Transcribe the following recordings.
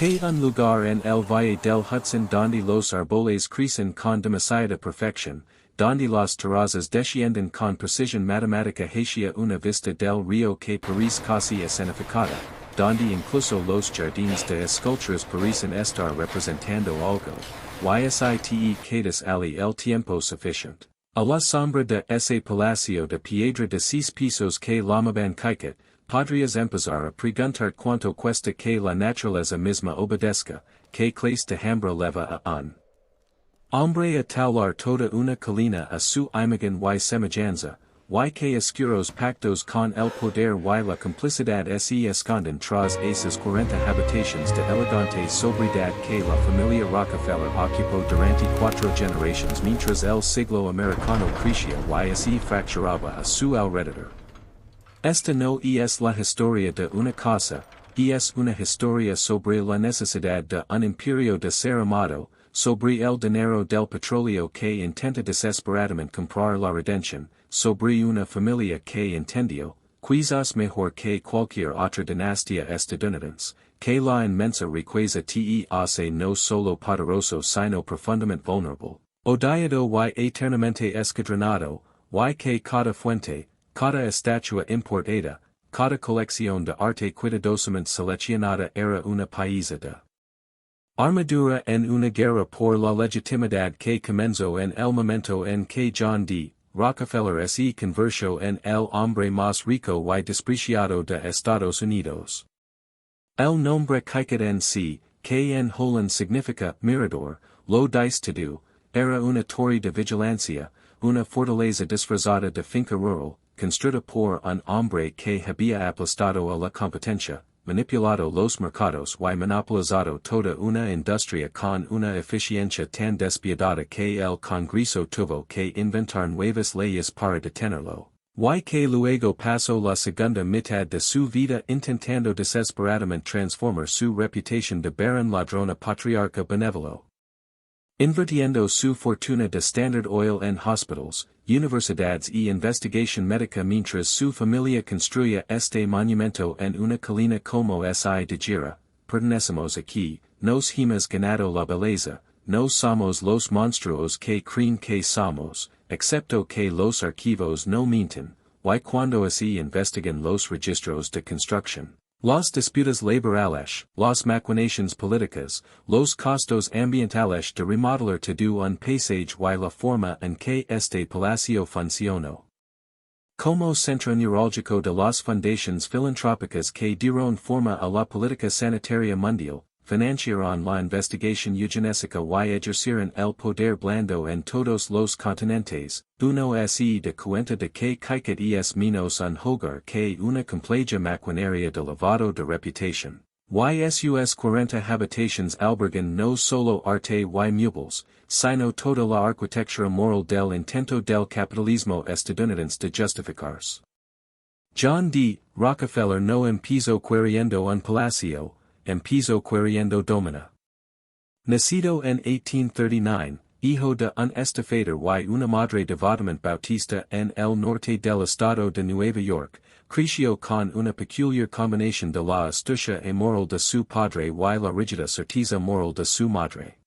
Que un lugar en el valle del Hudson donde los árboles crecen con demasiada perfección, donde las terrazas descienden con precisión matemática hacia una vista del río que parece casi escenificada, donde incluso los jardines de esculturas parecen estar representando algo, yste quedas ali el tiempo suficiente. A la sombra de ese palacio de piedra de 6 pisos que llamaban Kaiket, podrías empezar a preguntar cuánto cuesta que la naturaleza misma obedezca, que clase de hambre leva a un hombre a taular toda una colina a su imagen y semejanza, y que oscuros pactos con el poder y la complicidad se esconden tras esas 40 habitaciones de elegante sobriedad que la familia Rockefeller ocupó durante 4 generaciones mientras el siglo americano crecía y se fracturaba a su alrededor. Esta no es la historia de una casa, es una historia sobre la necesidad de un imperio de ser amado, sobre el dinero del petróleo que intenta desesperadamente comprar la redención, sobre una familia que entendió, quizás mejor que cualquier otra dinastía estadounidense, que la inmensa riqueza te hace no solo poderoso sino profundamente vulnerable, odiado y eternamente escadronado, y que cada fuente, cada estatua importada, cada colección de arte cuidadosamente seleccionada era una pieza de armadura en una guerra por la legitimidad que comenzó en el momento en que John D. Rockefeller se convirtió en el hombre más rico y despreciado de Estados Unidos. El nombre Kaiket en sí, que en Holland significa mirador, lo dice todo, era una torre de vigilancia, una fortaleza disfrazada de finca rural, construida por un hombre que había aplastado a la competencia, manipulado los mercados y monopolizado toda una industria con una eficiencia tan despiadada que el Congreso tuvo que inventar nuevas leyes para detenerlo, y que luego pasó la segunda mitad de su vida intentando desesperadamente transformar su reputación de barón ladrón a patriarca benévolo. Invirtiendo su fortuna de Standard Oil en hospitals, universidades y investigación médica mientras su familia construía este monumento en una colina como si dijera, pertenecemos aquí, nos hemos ganado la belleza, no somos los monstruos que creen que somos, excepto que los archivos no mienten, y cuando se investigan los registros de construcción. Las disputas laborales, las maquinaciones políticas, los costos ambientales de remodelar todo un paisaje y la forma en que este palacio funcionó. Como centro neurálgico de las fundaciones filantrópicas que dieron forma a la política sanitaria mundial, financiaron la investigación eugenésica y ejercieron el poder blando en todos los continentes, uno se da cuenta de que Kaiket es menos un hogar que una compleja maquinaria de lavado de reputación. Sus 40 habitaciones albergan no solo arte y muebles, sino toda la arquitectura moral del intento del capitalismo estadounidense de justificarse. John D. Rockefeller no empezó queriendo un palacio, empezó queriendo domina. Nacido en 1839, hijo de un estafador y una madre devotamente bautista en el norte del estado de Nueva York, creció con una peculiar combinación de la astucia y moral de su padre y la rígida certeza moral de su madre.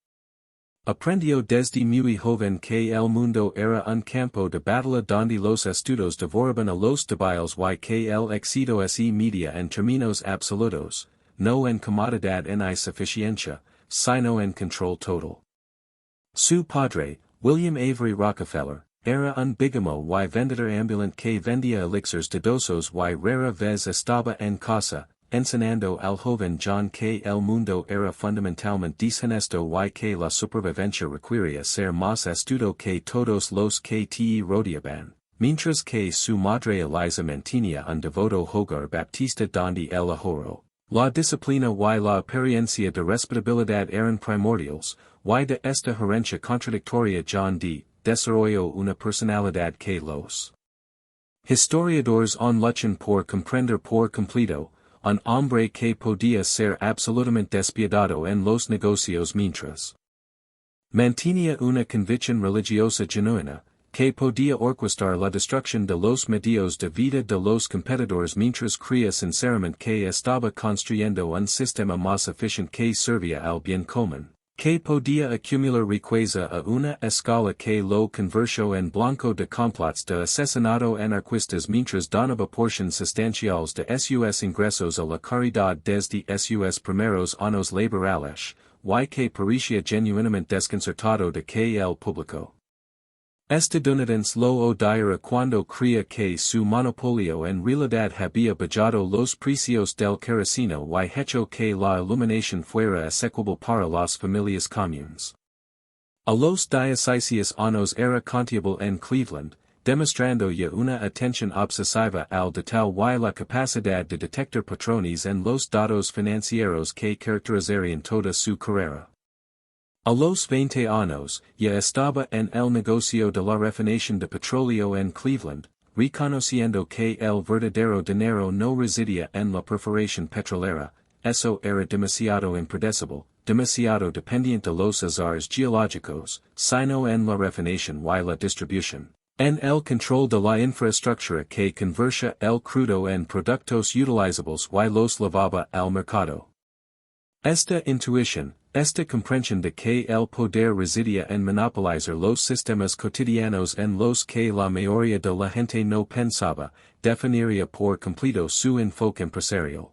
Aprendió desde muy joven que el mundo era un campo de batalla donde los estudios devoraban a los débiles y que el éxito se medía en términos absolutos, no en comodidad ni suficiencia, sino en control total. Su padre, William Avery Rockefeller, era un bigamo y vendedor ambulante que vendía elixirs de dosos y rara vez estaba en casa, enseñando al joven John que el mundo era fundamentalmente deshonesto y que la supervivencia requería ser más astuto que todos los que te rodeaban, mientras que su madre Eliza mantenía un devoto hogar baptista donde el ahorro, la disciplina y la apariencia de respetabilidad eran primordiales, y de esta herencia contradictoria John D. desarrolló una personalidad que los historiadores han luchan por comprender por completo, un hombre que podía ser absolutamente despiadado en los negocios mientras mantenía una convicción religiosa genuina, que podía orquestar la destrucción de los medios de vida de los competidores mientras creía sinceramente que estaba construyendo un sistema más eficiente que servía al bien común, que podía acumular riqueza a una escala que lo convirtió en blanco de complots de asesinato anarquistas mientras donaba porciones sustanciales de sus ingresos a la caridad desde sus primeros años laborales, y que parecía genuinamente desconcertado de que el público estadounidense lo odiara cuando creía que su monopolio en realidad había bajado los precios del queroseno y hecho que la iluminación fuera asequible para las familias comunes. A los 16 años era contable en Cleveland, demostrando ya una atención obsesiva al detalle y la capacidad de detectar patrones en los datos financieros que caracterizarían toda su carrera. A los 20 años, ya estaba en el negocio de la refinación de petróleo en Cleveland, reconociendo que el verdadero dinero no residía en la perforación petrolera, eso era demasiado impredecible, demasiado dependiente de los azares geológicos, sino en la refinación y la distribución, en el control de la infraestructura que convertía el crudo en productos utilizables y los llevaba al mercado. Esta intuición, esta comprensión de que el poder residía en monopolizar los sistemas cotidianos en los que la mayoría de la gente no pensaba, definiría por completo su enfoque empresarial.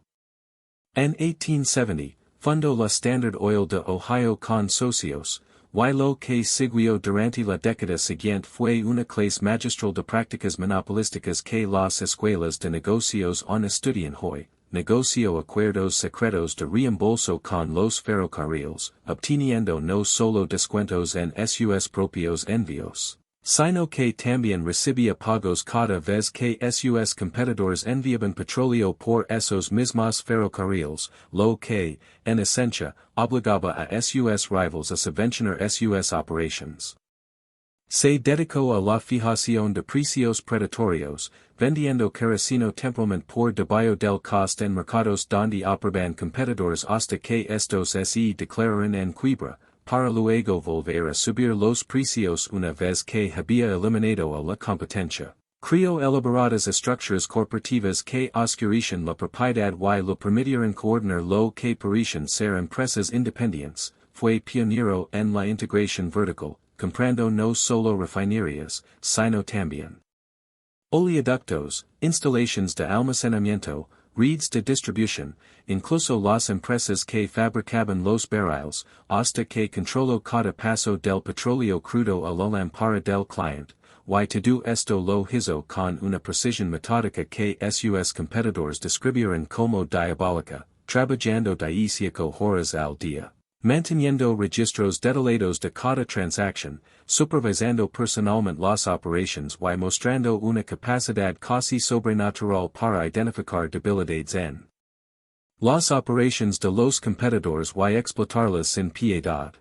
En 1870, fundó la Standard Oil de Ohio con socios, y lo que siguió durante la década siguiente fue una clase magistral de prácticas monopolísticas que las escuelas de negocios han estudiado hoy. Negoció acuerdos secretos de reembolso con los ferrocarriles, obteniendo no solo descuentos en sus propios envíos, sino que también recibía pagos cada vez que sus competidores enviaban petróleo por esos mismos ferrocarriles, lo que, en esencia, obligaba a sus rivals a subvencionar sus operations. Se dedicó a la fijación de precios predatorios, vendiendo queroseno temporalmente por debajo del coste en mercados donde operaban competidores hasta que estos se declararon en quiebra, para luego volver a subir los precios una vez que había eliminado a la competencia. Creó elaboradas estructuras corporativas que oscurecen la propiedad y lo permitieron coordinar lo que parecían ser empresas independientes, fue pionero en la integración vertical, comprando no solo refinerías, sino también oleoductos, instalaciones de almacenamiento, redes de distribución, incluso las empresas que fabricaban los barriles, hasta que controló cada paso del petróleo crudo a la lámpara del cliente, y todo esto lo hizo con una precisión metódica que sus competidores describieron como diabólica, trabajando 15 horas al día. Manteniendo registros detallados de cada transacción, supervisando personalmente las operaciones y mostrando una capacidad casi sobrenatural para identificar debilidades en las operaciones de los competidores y explotarlas sin piedad.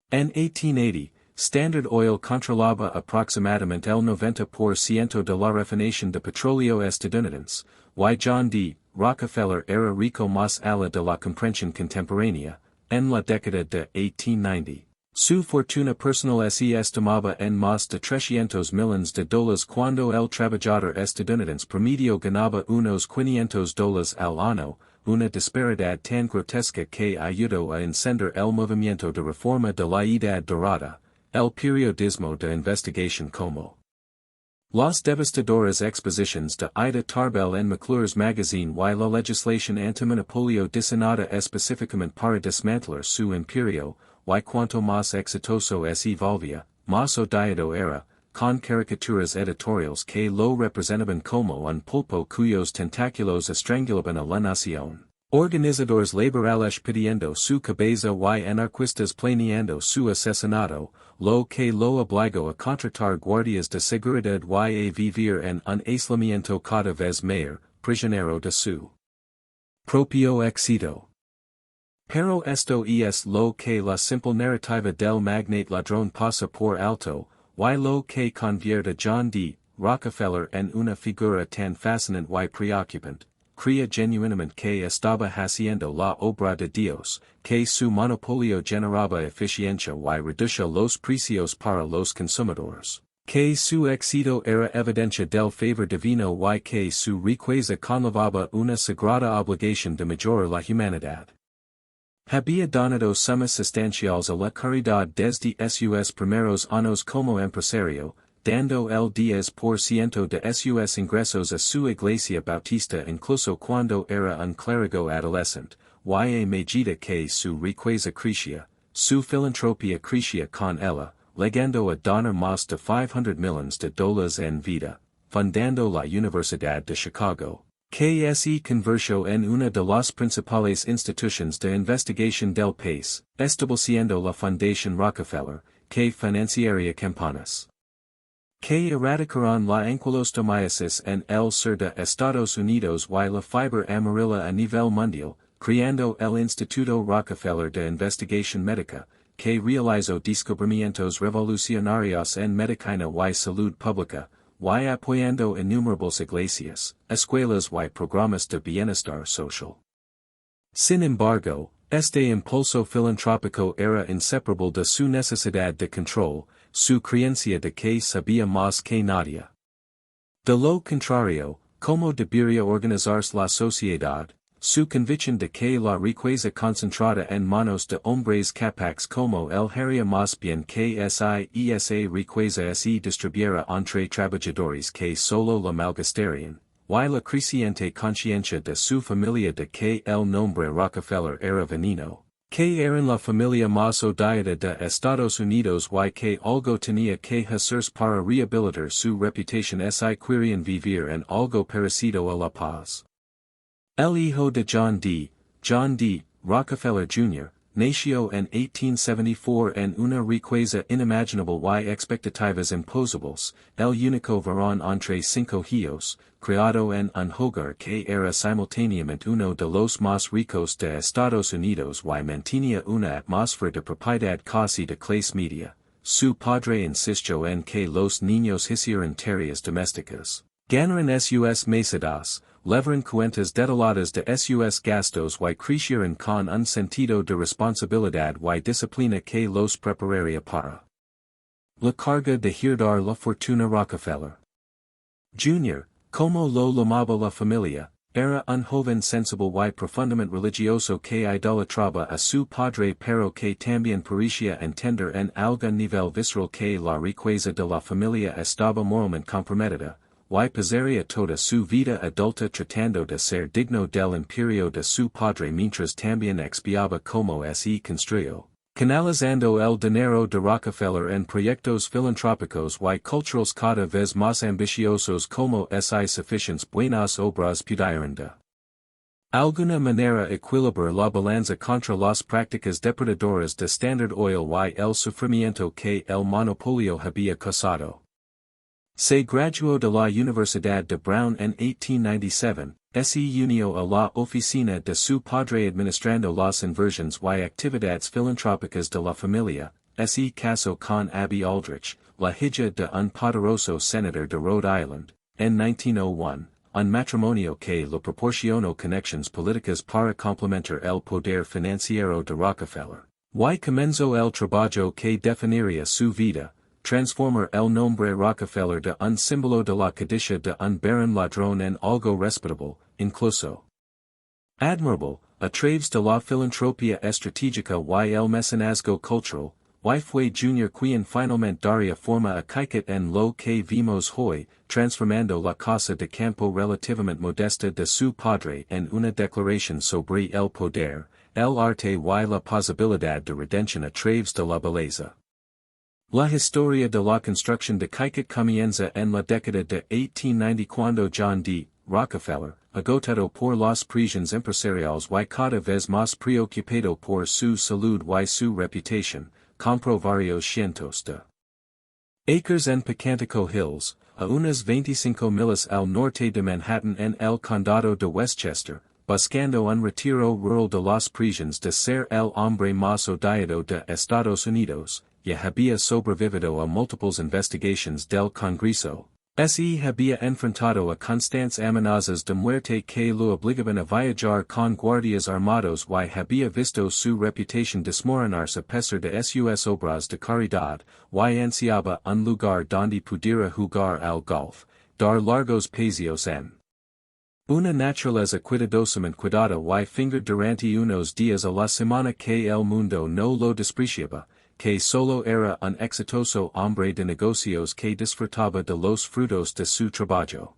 En 1880, Standard Oil controlaba aproximadamente el 90% de la refinación de petróleo estadounidense, y John D. Rockefeller era rico más allá de la comprensión contemporánea. En la década de 1890, su fortuna personal se estimaba en más de 300 millones de dólares cuando el trabajador estadounidense promedio ganaba unos $500 al año, una disparidad tan grotesca que ayudó a encender el movimiento de reforma de la Edad Dorada, el periodismo de investigación como las devastadoras exposiciones de Ida Tarbell en McClure's Magazine y la legislación antimonopolio diseñada específicamente para desmantelar su imperio, y cuanto más exitoso se volvía, más odiado era, con caricaturas editoriales que lo representaban como un pulpo cuyos tentáculos estrangulaban a la nación. Organizadores laborales pidiendo su cabeza y anarquistas planeando su asesinato, lo que lo obligó a contratar guardias de seguridad y a vivir en un aislamiento cada vez mayor, prisionero de su propio éxito. Pero esto es lo que la simple narrativa del magnate ladrón pasa por alto, y lo que convierte a John D. Rockefeller en una figura tan fascinante y preocupante. Creía genuinamente que estaba haciendo la obra de Dios, que su monopolio generaba eficiencia y reducía los precios para los consumidores, Que su éxito era evidencia del favor divino y que su riqueza conllevaba una sagrada obligación de mejorar la humanidad. Había donado sumas sustanciales a la caridad desde sus primeros años como empresario, dando el 10% de sus ingresos a su iglesia bautista incluso cuando era un clérigo adolescente, y a medida que su riqueza crecía, su filantropía crecía con ella, llegando a donar más de $500 millones en vida, fundando la Universidad de Chicago, que se convirtió en una de las principales instituciones de investigación del país, estableciendo la Fundación Rockefeller, que financiaría campañas que erradicaron la anquilostomiasis en el sur de Estados Unidos y la fiebre amarilla a nivel mundial, creando el Instituto Rockefeller de Investigación Médica, que realizó descubrimientos revolucionarios en medicina y salud pública, y apoyando innumerables iglesias, escuelas y programas de bienestar social. Sin embargo, este impulso filantrópico era inseparable de su necesidad de control, su creencia de que sabía más que nadie. De lo contrario, como debería organizarse la sociedad, su convicción de que la riqueza concentrada en manos de hombres capaces como él haría más bien que esa riqueza se distribuyera entre trabajadores que solo la malgastarían, y la creciente conciencia de su familia de que el nombre Rockefeller era veneno, que eran la familia más odiada de Estados Unidos y que algo tenía que hacerse para rehabilitar su reputación si querían vivir en algo parecido a la paz. El hijo de John D. Rockefeller Jr., nació en 1874 en una riqueza inimaginable y expectativas imposibles, el único varón entre 5 hijos, criado en un hogar que era simultáneamente uno de los más ricos de Estados Unidos y mantenía una atmósfera de propiedad casi de clase media. Su padre insistió en que los niños hicieran tareas domésticas, ganaran sus mesadas, levaran cuentas detalladas de sus gastos y crecieran con un sentido de responsabilidad y disciplina que los prepararía para la carga de heredar la fortuna Rockefeller. Jr., como lo llamaba la familia, era un joven sensible y profundamente religioso que idolatraba a su padre pero que también parecía entender en algún nivel visceral que la riqueza de la familia estaba moralmente comprometida, y pasaría toda su vida adulta tratando de ser digno del imperio de su padre mientras también expiaba como se construyó, canalizando el dinero de Rockefeller en proyectos filantrópicos y culturales cada vez más ambiciosos como si suficientes buenas obras pudieran de alguna manera equilibrar la balanza contra las prácticas depredadoras de Standard Oil y el sufrimiento que el monopolio había causado. Se graduó de la Universidad de Brown en 1897, se unió a la oficina de su padre administrando las inversiones y actividades filantrópicas de la familia, se casó con Abby Aldrich, la hija de un poderoso senador de Rhode Island, en 1901, un matrimonio que le proporcionó conexiones políticas para complementar el poder financiero de Rockefeller, y comenzó el trabajo que definiría su vida. Transformar el nombre Rockefeller de un símbolo de la codicia de un barón ladrón en algo respetable, incluso admirable, a través de la filantropía estratégica y el mecenazgo cultural, y fue Junior quien finalmente daría forma a Kaiket en lo que vimos hoy, transformando la casa de campo relativamente modesta de su padre en una declaración sobre el poder, el arte y la posibilidad de redención a través de la belleza. La historia de la construcción de Kaiket comienza en la década de 1890 cuando John D. Rockefeller, agotado por las presiones empresariales y cada vez más preocupado por su salud y su reputación, compró varios cientos de acres en Pocantico Hills, a unas 25 millas al norte de Manhattan en el condado de Westchester, buscando un retiro rural de las presiones de ser el hombre más odiado de Estados Unidos. Ya había sobrevivido a múltiples investigaciones del Congreso, Se había enfrentado a constantes amenazas de muerte que lo obligaban a viajar con guardias armados y había visto su reputación desmoronarse a pesar de sus obras de caridad, y ansiaba un lugar donde pudiera jugar al golf, dar largos paseos en una naturaleza cuidadosamente cuidada y fingir durante unos días a la semana que el mundo no lo despreciaba, que solo era un exitoso hombre de negocios que disfrutaba de los frutos de su trabajo.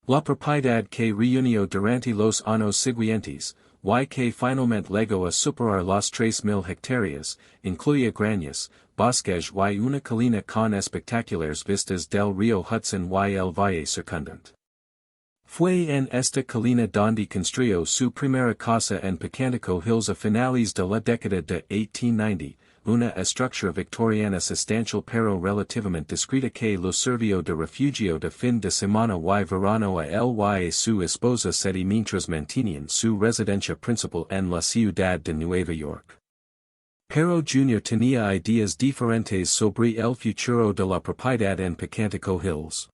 La propiedad que reunió durante los años siguientes, y que finalmente llegó a superar las 3,000 hectáreas, incluía granjas, bosques y una colina con espectaculares vistas del río Hudson y el valle circundante. Fue en esta colina donde construyó su primera casa en Pecantico Hills a finales de la década de 1890, una estructura victoriana sustancial pero relativamente discreta que lo sirvió de refugio de fin de semana y verano a él y a su esposa Seti mientras mantenían su residencia principal en la ciudad de Nueva York. Pero Junior tenía ideas diferentes sobre el futuro de la propiedad en Pecantico Hills.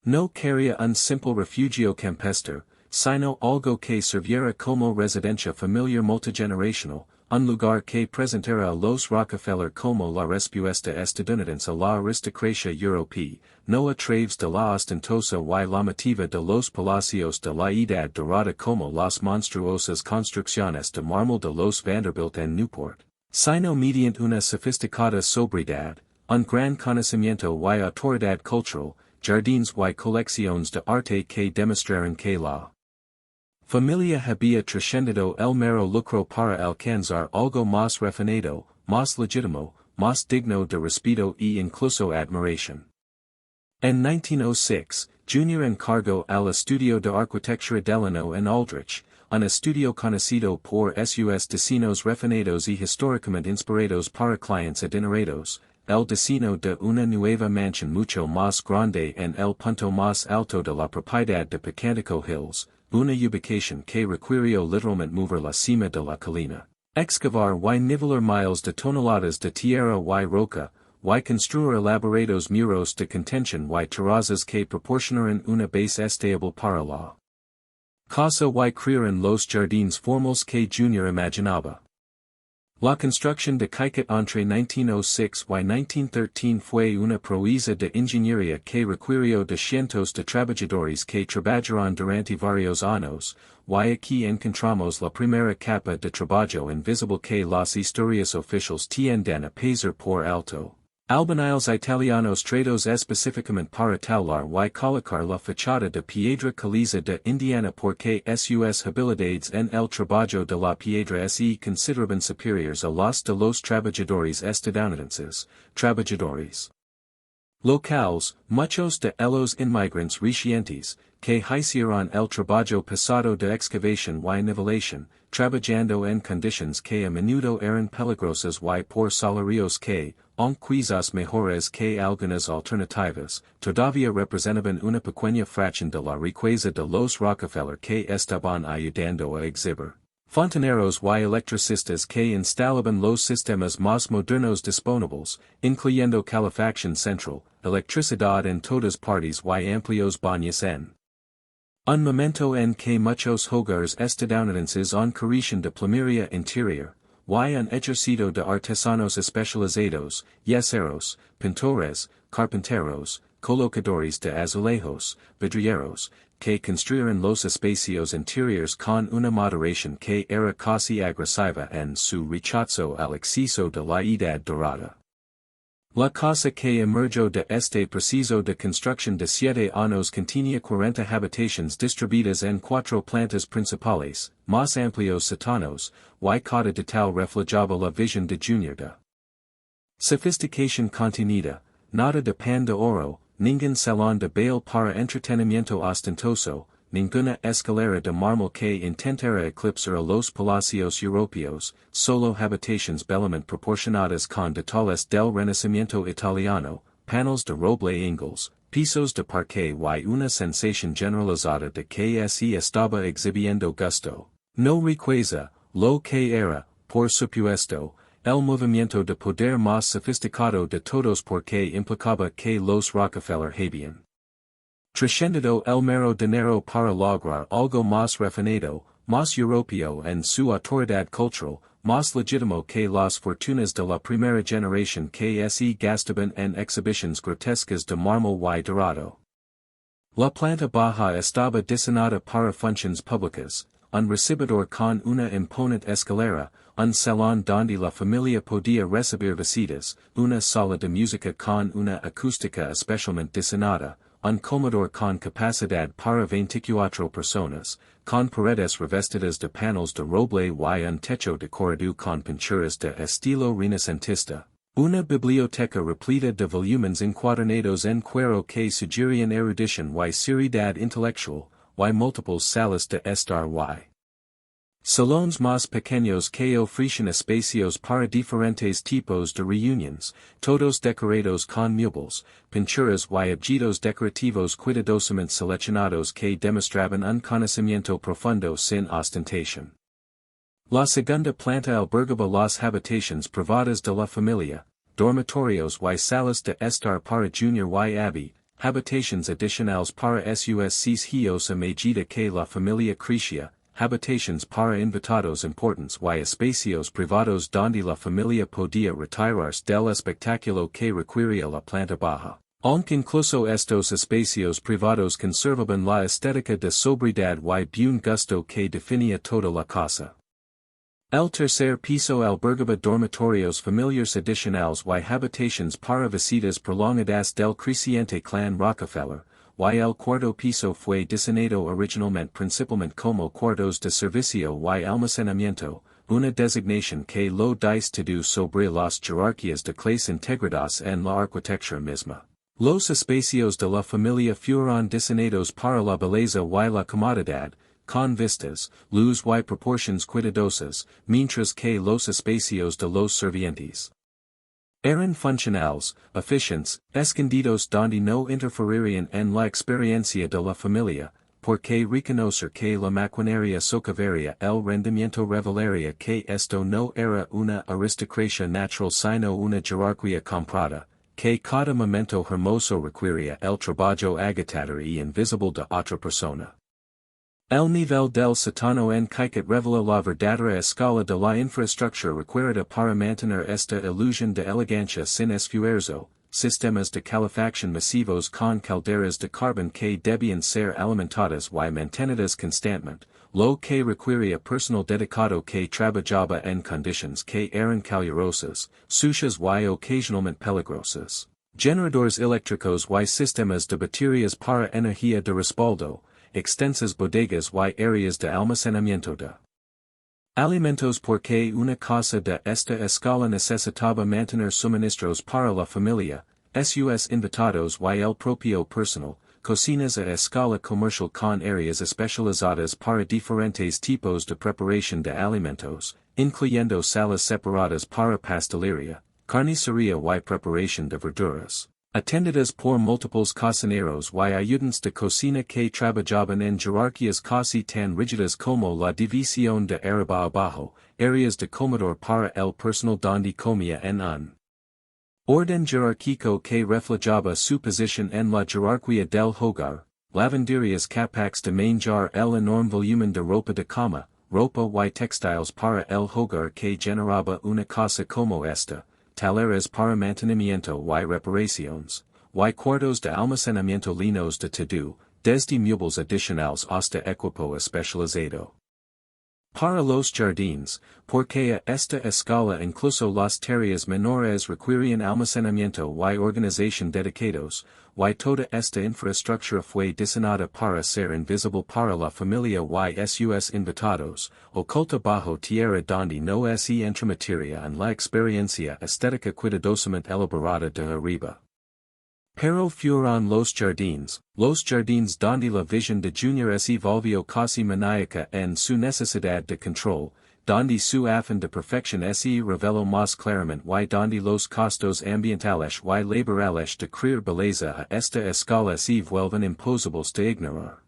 No quería un simple refugio campestre, sino algo que sirviera como residencia familiar multigeneracional, un lugar que presentara a los Rockefeller como la respuesta estadounidense a la aristocracia europea, no a través de la ostentosa y llamativa de los palacios de la Edad Dorada como las monstruosas construcciones de mármol de los Vanderbilt en Newport, sino mediante una sofisticada sobriedad, un gran conocimiento y autoridad cultural, jardines y colecciones de arte que demostraran que la familia había trascendido el mero lucro para alcanzar algo más refinado, más legítimo, más digno de respeto y incluso admiración. En 1906, Junior encargó al estudio de arquitectura Delano en Aldrich, un estudio conocido por sus diseños refinados y históricamente inspirados para clientes adinerados, el diseño de una nueva mansión mucho más grande en el punto más alto de la propiedad de Pecantico Hills, una ubicación que requirió literalmente mover la cima de la colina, excavar y nivelar miles de toneladas de tierra y roca, y construir elaborados muros de contención y terrazas que proporcionaran una base estable para la casa y crearan los jardines formales que Junior imaginaba. La construcción de Kaiket entre 1906 y 1913 fue una proeza de ingeniería que requirió de cientos de trabajadores que trabajaron durante varios años, y aquí encontramos la primera capa de trabajo invisible que las historias oficiales tienden a pasar por alto. Albañiles italianos traídos específicamente para taular y colocar la fachada de piedra caliza de Indiana porque sus habilidades en el trabajo de la piedra se consideraban superiores a las de los trabajadores estadounidenses, trabajadores locales, muchos de ellos inmigrantes recientes, que hicieron el trabajo pesado de excavación y nivelación, trabajando en condiciones que a menudo eran peligrosas y por salarios que, aunque quizás mejores que algunas alternativas, todavía representaban una pequeña fracción de la riqueza de los Rockefeller que estaban ayudando a exhibir. Fontaneros y electricistas que instalaban los sistemas más modernos disponibles, incluyendo calefacción central, electricidad en todas partes y amplios baños en un momento en que muchos hogares estadounidenses carecen de plumería interior, y un ejército de artesanos especializados, yeseros, pintores, carpinteros, colocadores de azulejos, vidrieros, que construyeron los espacios interiores con una moderación que era casi agresiva en su rechazo al exceso de la Edad Dorada. La casa que emergió de este proceso de construcción de 7 años contenía 40 habitaciones distribuidas en 4 plantas principales, más amplios sótanos, y cada detalle reflejaba la visión de Junior de sofisticación contenida, nada de pan de oro, ningún salón de baile para entretenimiento ostentoso, ninguna escalera de mármol que intentara eclipsar a los palacios europeos, solo habitaciones bellamente proporcionadas con detalles del Renacimiento italiano, paneles de roble ingles, pisos de parquet y una sensación generalizada de que se estaba exhibiendo gusto, no riqueza, lo que era, por supuesto, el movimiento de poder más sofisticado de todos porque implicaba que los Rockefeller habían trascendido el mero dinero para lograr algo más refinado, más europeo en su autoridad cultural, más legítimo que las fortunas de la primera generación que se gastaban en exhibiciones grotescas de mármol y dorado. La planta baja estaba diseñada para funciones públicas, un recibidor con una imponente escalera, un salón donde la familia podía recibir visitas, una sala de música con una acústica especialmente diseñada, un comedor con capacidad para 24 personas, con paredes revestidas de paneles de roble y un techo decorado con pinturas de estilo renacentista. Una biblioteca repleta de volúmenes encuadernados en cuero que sugerían erudición y seriedad intelectual, y múltiples salas de estar y salones más pequeños que ofrecen espacios para diferentes tipos de reuniones, todos decorados con muebles, pinturas y objetos decorativos cuidadosamente seleccionados que demostraban un conocimiento profundo sin ostentación. La segunda planta albergaba las habitaciones privadas de la familia, dormitorios y salas de estar para Junior y Abby, habitaciones adicionales para sus hijos a medida que la familia crecía, habitaciones para invitados importantes y espacios privados donde la familia podía retirarse del espectáculo que requería la planta baja. Aunque incluso estos espacios privados conservaban la estética de sobriedad y buen gusto que definía toda la casa. El tercer piso albergaba dormitorios familiares adicionales y habitaciones para visitas prolongadas del creciente clan Rockefeller, y el cuarto piso fue diseñado originalmente principalmente como cuartos de servicio y almacenamiento, una designación que lo dice todo sobre las jerarquías de clase integradas en la arquitectura misma. Los espacios de la familia fueron diseñados para la belleza y la comodidad, con vistas, luz y proporciones cuidadosas, mientras que los espacios de los sirvientes eran funcionales, eficientes, escondidos donde no interferirían en la experiencia de la familia, porque reconocer que la maquinaria socavería el rendimiento revelaría que esto no era una aristocracia natural sino una jerarquía comprada, que cada momento hermoso requería el trabajo agotador y invisible de otra persona. El nivel del sótano en que revela la verdadera escala de la infraestructura requerida para mantener esta ilusión de elegancia sin esfuerzo, sistemas de calefacción masivos con calderas de carbón que debían ser alimentadas y mantenidas constantemente, lo que requería personal dedicado que trabajaba en condiciones que eran calurosas, sucias y ocasionalmente peligrosas. Generadores eléctricos y sistemas de baterías para energía de respaldo, extensas bodegas y áreas de almacenamiento de alimentos porque una casa de esta escala necesitaba mantener suministros para la familia, sus invitados y el propio personal, cocinas a escala comercial con áreas especializadas para diferentes tipos de preparación de alimentos, incluyendo salas separadas para pastelería, carnicería y preparación de verduras. Atendidas por múltiples cocineros y ayudantes de cocina que trabajaban en jerarquías casi tan rígidas como la división de arriba abajo, áreas de comedor para el personal donde comía en un orden jerárquico que reflejaba su posición en la jerarquía del hogar, lavanderias capaces de manejar el enorme volumen de ropa de cama, ropa y textiles para el hogar que generaba una casa como esta. Taleras para mantenimiento y reparaciones, y cuartos de almacenamiento linos de todo, desde muebles adicionales hasta equipo especializado. Para los jardines, porque a esta escala incluso las tareas menores requerían almacenamiento y organización dedicados, y toda esta infraestructura fue diseñada para ser invisible para la familia y sus invitados, oculta bajo tierra donde no se entrometería en la experiencia estética cuidadosamente elaborada de arriba. Pero fueron los jardines donde la visión de Junior se volvió casi maníaca en su necesidad de control, donde su afán de perfección se reveló más claramente y donde los costos ambientales y laborales de crear belleza a esta escala se vuelven imposibles de ignorar.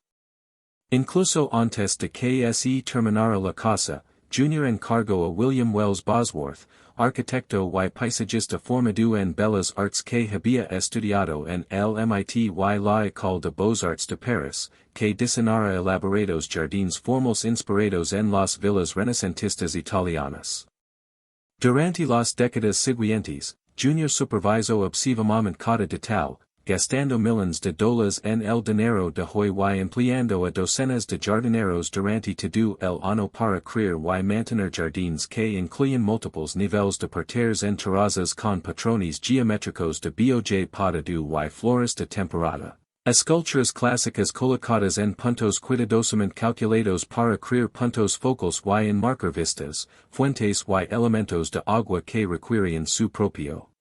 Incluso antes de que se terminara la casa, Junior encargó a William Wells Bosworth, arquitecto y paisajista formado en Bellas Arts que había estudiado en el MIT y la École de Beaux-Arts de Paris, que diseñara elaborados jardines formales inspirados en las villas renacentistas italianas. Durante las décadas siguientes, Junior supervisó obsesivamente cada detalle, gastando millones de dólares en el dinero de hoy y empleando a docenas de jardineros durante todo el año para crear y mantener jardines que incluyen múltiples niveles de parterres en terrazas con patrones geométricos de boj para do y flores de temporada. Esculturas clásicas colocadas en puntos cuidadosamente calculados para crear puntos focales y enmarcar vistas, fuentes y elementos de agua que requieren su propio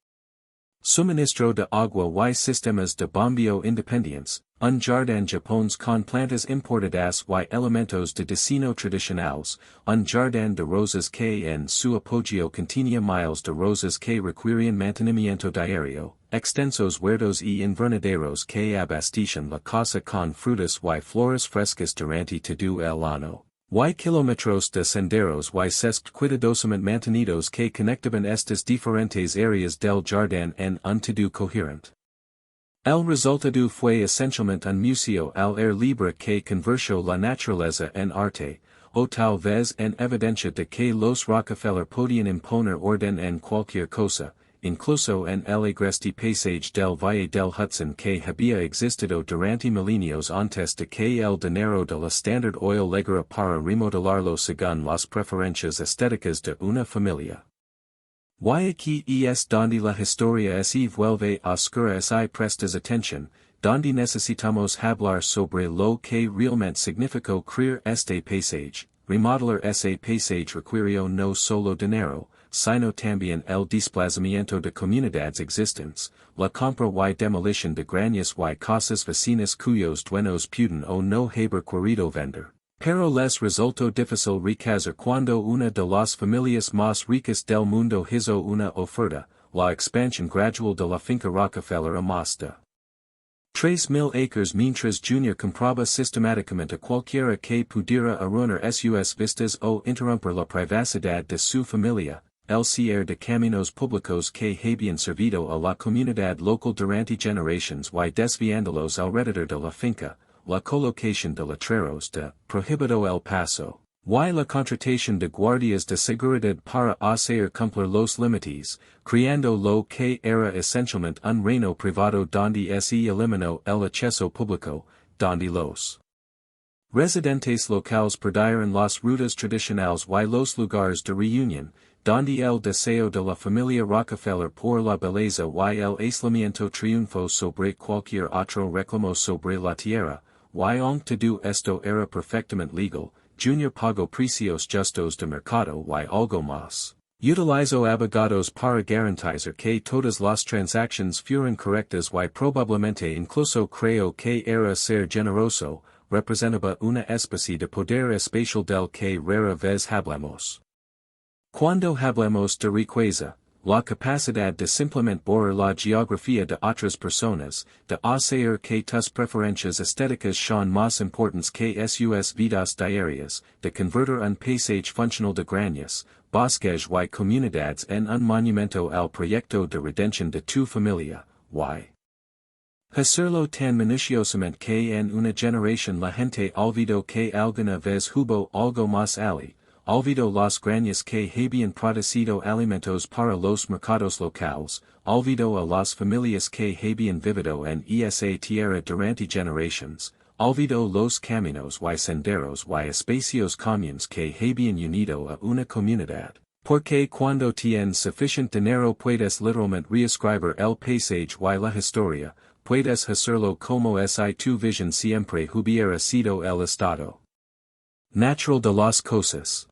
suministro de agua y sistemas de bombeo independientes, un jardín japonés con plantas importadas y elementos de diseño tradicionales, un jardín de rosas que en su apogeo contenía miles de rosas que requieren mantenimiento diario, extensos huertos y invernaderos que abastecen la casa con frutas y flores frescas durante todo el año. Y kilómetros de senderos y césped cuidadosamente mantenidos que conectaban estas diferentes áreas del jardín en un todo coherente. El resultado fue esencialmente un museo al aire libre que convirtió la naturaleza en arte, o tal vez en evidencia de que los Rockefeller podían imponer orden en cualquier cosa, incluso en el agreste paisaje del Valle del Hudson que había existido durante milenios antes de que el dinero de la Standard Oil llegara para remodelarlo según las preferencias estéticas de una familia. Y aquí es donde la historia se vuelve oscura si prestas atención, donde necesitamos hablar sobre lo que realmente significó crear este paisaje. Remodelar ese paisaje requirió no solo dinero, sino también el desplazamiento de comunidades existentes, la compra y demolición de granjas y casas vecinas cuyos dueños pudieron o no haber querido vender. Pero les resultó difícil recazar cuando una de las familias más ricas del mundo hizo una oferta, la expansión gradual de la finca Rockefeller a más de 3,000 acres mientras Junior compraba sistemáticamente cualquiera que pudiera arruinar sus vistas o interrumpir la privacidad de su familia. El cierre de caminos públicos que habían servido a la comunidad local durante generaciones y desviándolos alrededor de la finca, la colocación de letreros de prohibido el paso, y la contratación de guardias de seguridad para hacer cumplir los límites, creando lo que era esencialmente un reino privado donde se eliminó el acceso público, donde los residentes locales perdieron las rutas tradicionales y los lugares de reunión, donde el deseo de la familia Rockefeller por la belleza y el aislamiento triunfó sobre cualquier otro reclamo sobre la tierra, y aunque todo esto era perfectamente legal, Junior pagó precios justos de mercado y algo más. Utilizó abogados para garantizar que todas las transacciones fueran correctas y probablemente incluso creyó que era ser generoso, representaba una especie de poder especial del que rara vez hablamos. Cuando hablamos de riqueza, la capacidad de simplemente borrar la geografía de otras personas, de hacer que tus preferencias estéticas sean más importantes que sus vidas diarias, de convertir un paisaje funcional de granjas, bosques y comunidades en un monumento al proyecto de redención de tu familia, y hacerlo tan minuciosamente que en una generación la gente olvidó que alguna vez hubo algo más allí. Olvidó las granjas que habían producido alimentos para los mercados locales, olvidó a las familias que habían vivido en esa tierra durante generaciones, olvidó los caminos y senderos y espacios comunes que habían unido a una comunidad. Porque cuando tienes suficiente dinero puedes literalmente reescribir el paisaje y la historia, puedes hacerlo como si tu visión siempre hubiera sido el estado natural de las cosas.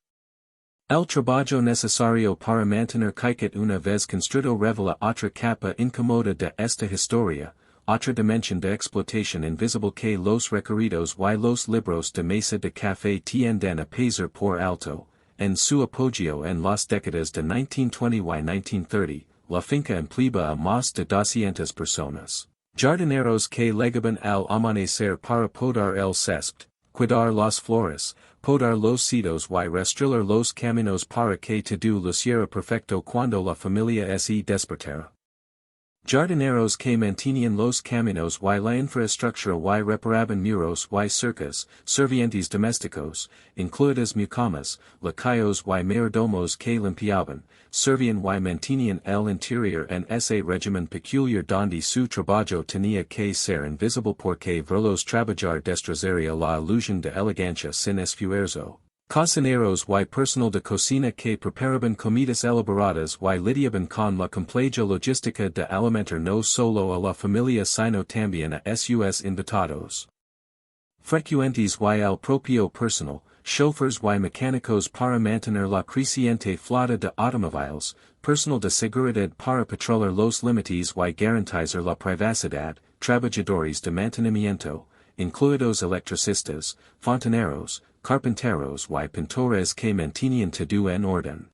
El trabajo necesario para mantener que una vez construido revela otra capa incómoda de esta historia, otra dimensión de explotación invisible que los recorridos y los libros de mesa de café tienden a pasar por alto. En su apogeo en las décadas de 1920 y 1930, la finca empleaba a más de 200 personas. Jardineros que llegaban al amanecer para podar el césped, cuidar las flores, podar los setos y rastrillar los caminos para que todo luciera perfecto cuando la familia se despertara. Jardineros que mantenían los caminos y la infraestructura y reparaban muros y cercas, servientes domésticos, incluidas mucamas, lacayos y mayordomos que limpiaban, servían y mantenían el interior en ese régimen peculiar donde su trabajo tenía que ser invisible porque verlos trabajar destruiría la ilusión de elegancia sin esfuerzo. Cocineros y personal de cocina que preparaban comidas elaboradas y lidiaban con la compleja logística de alimentar no solo a la familia sino también a sus invitados. Frecuentes y el propio personal, chauffeurs y mecánicos para mantener la creciente flota de automóviles, personal de seguridad para patrolar los límites y garantizar la privacidad, trabajadores de mantenimiento, incluidos electricistas, fontaneros, carpinteros y pintores que mantenían todo en orden.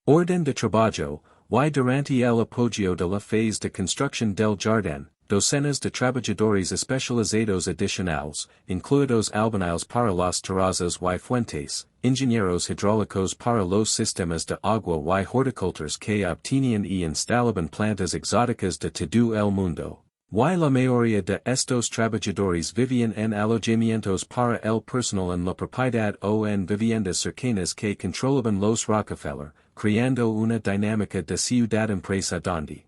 Orden de trabajo, y durante el apogeo de la phase de construcción del jardín, docenas de trabajadores especializados adicionales, incluidos albañiles para las terrazas y fuentes, ingenieros hidráulicos para los sistemas de agua y horticultores que obtenían y instalaban plantas exóticas de todo el mundo. Y la mayoría de estos trabajadores vivían en alojamientos para el personal en la propiedad o en viviendas cercanas que controlaban los Rockefeller, creando una dinámica de ciudad-empresa donde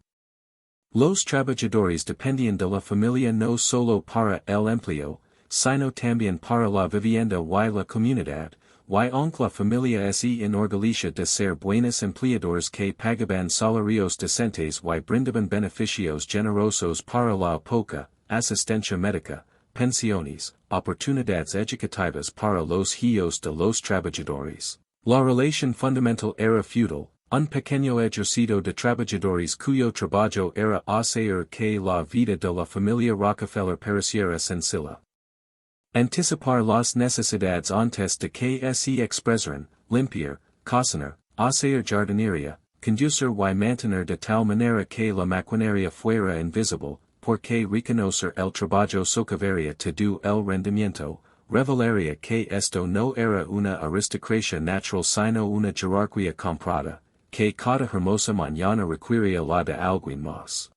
los trabajadores dependían de la familia no solo para el empleo, sino también para la vivienda y la comunidad, y aunque la familia se enorgullecía de ser buenos empleadores que pagaban salarios decentes y brindaban beneficios generosos para la época, asistencia médica, pensiones, oportunidades educativas para los hijos de los trabajadores. La relación fundamental era feudal, un pequeño ejército de trabajadores cuyo trabajo era hacer que la vida de la familia Rockefeller pareciera sencilla. Anticipar las necesidades antes de que se expresaran, limpiar, cocinar, hacer jardinería, conducir y mantener de tal manera que la maquinaria fuera invisible, porque reconocer el trabajo socavaría todo el rendimiento, revelaría que esto no era una aristocracia natural sino una jerarquía comprada, que cada hermosa mañana requería la de alguien más.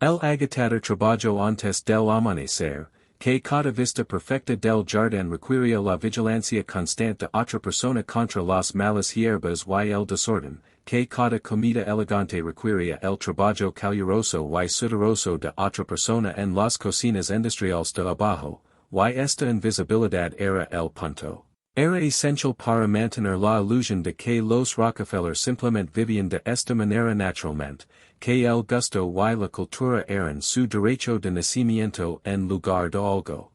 El agitado trabajo antes del amanecer, que cada vista perfecta del jardín requería la vigilancia constante de otra persona contra las malas hierbas y el desorden, que cada comida elegante requería el trabajo caluroso y sudoroso de otra persona en las cocinas industriales de abajo, y esta invisibilidad era el punto. Era esencial para mantener la ilusión de que los Rockefeller simplemente vivían de esta manera naturalmente, que el gusto y la cultura eran su derecho de nacimiento en lugar de algo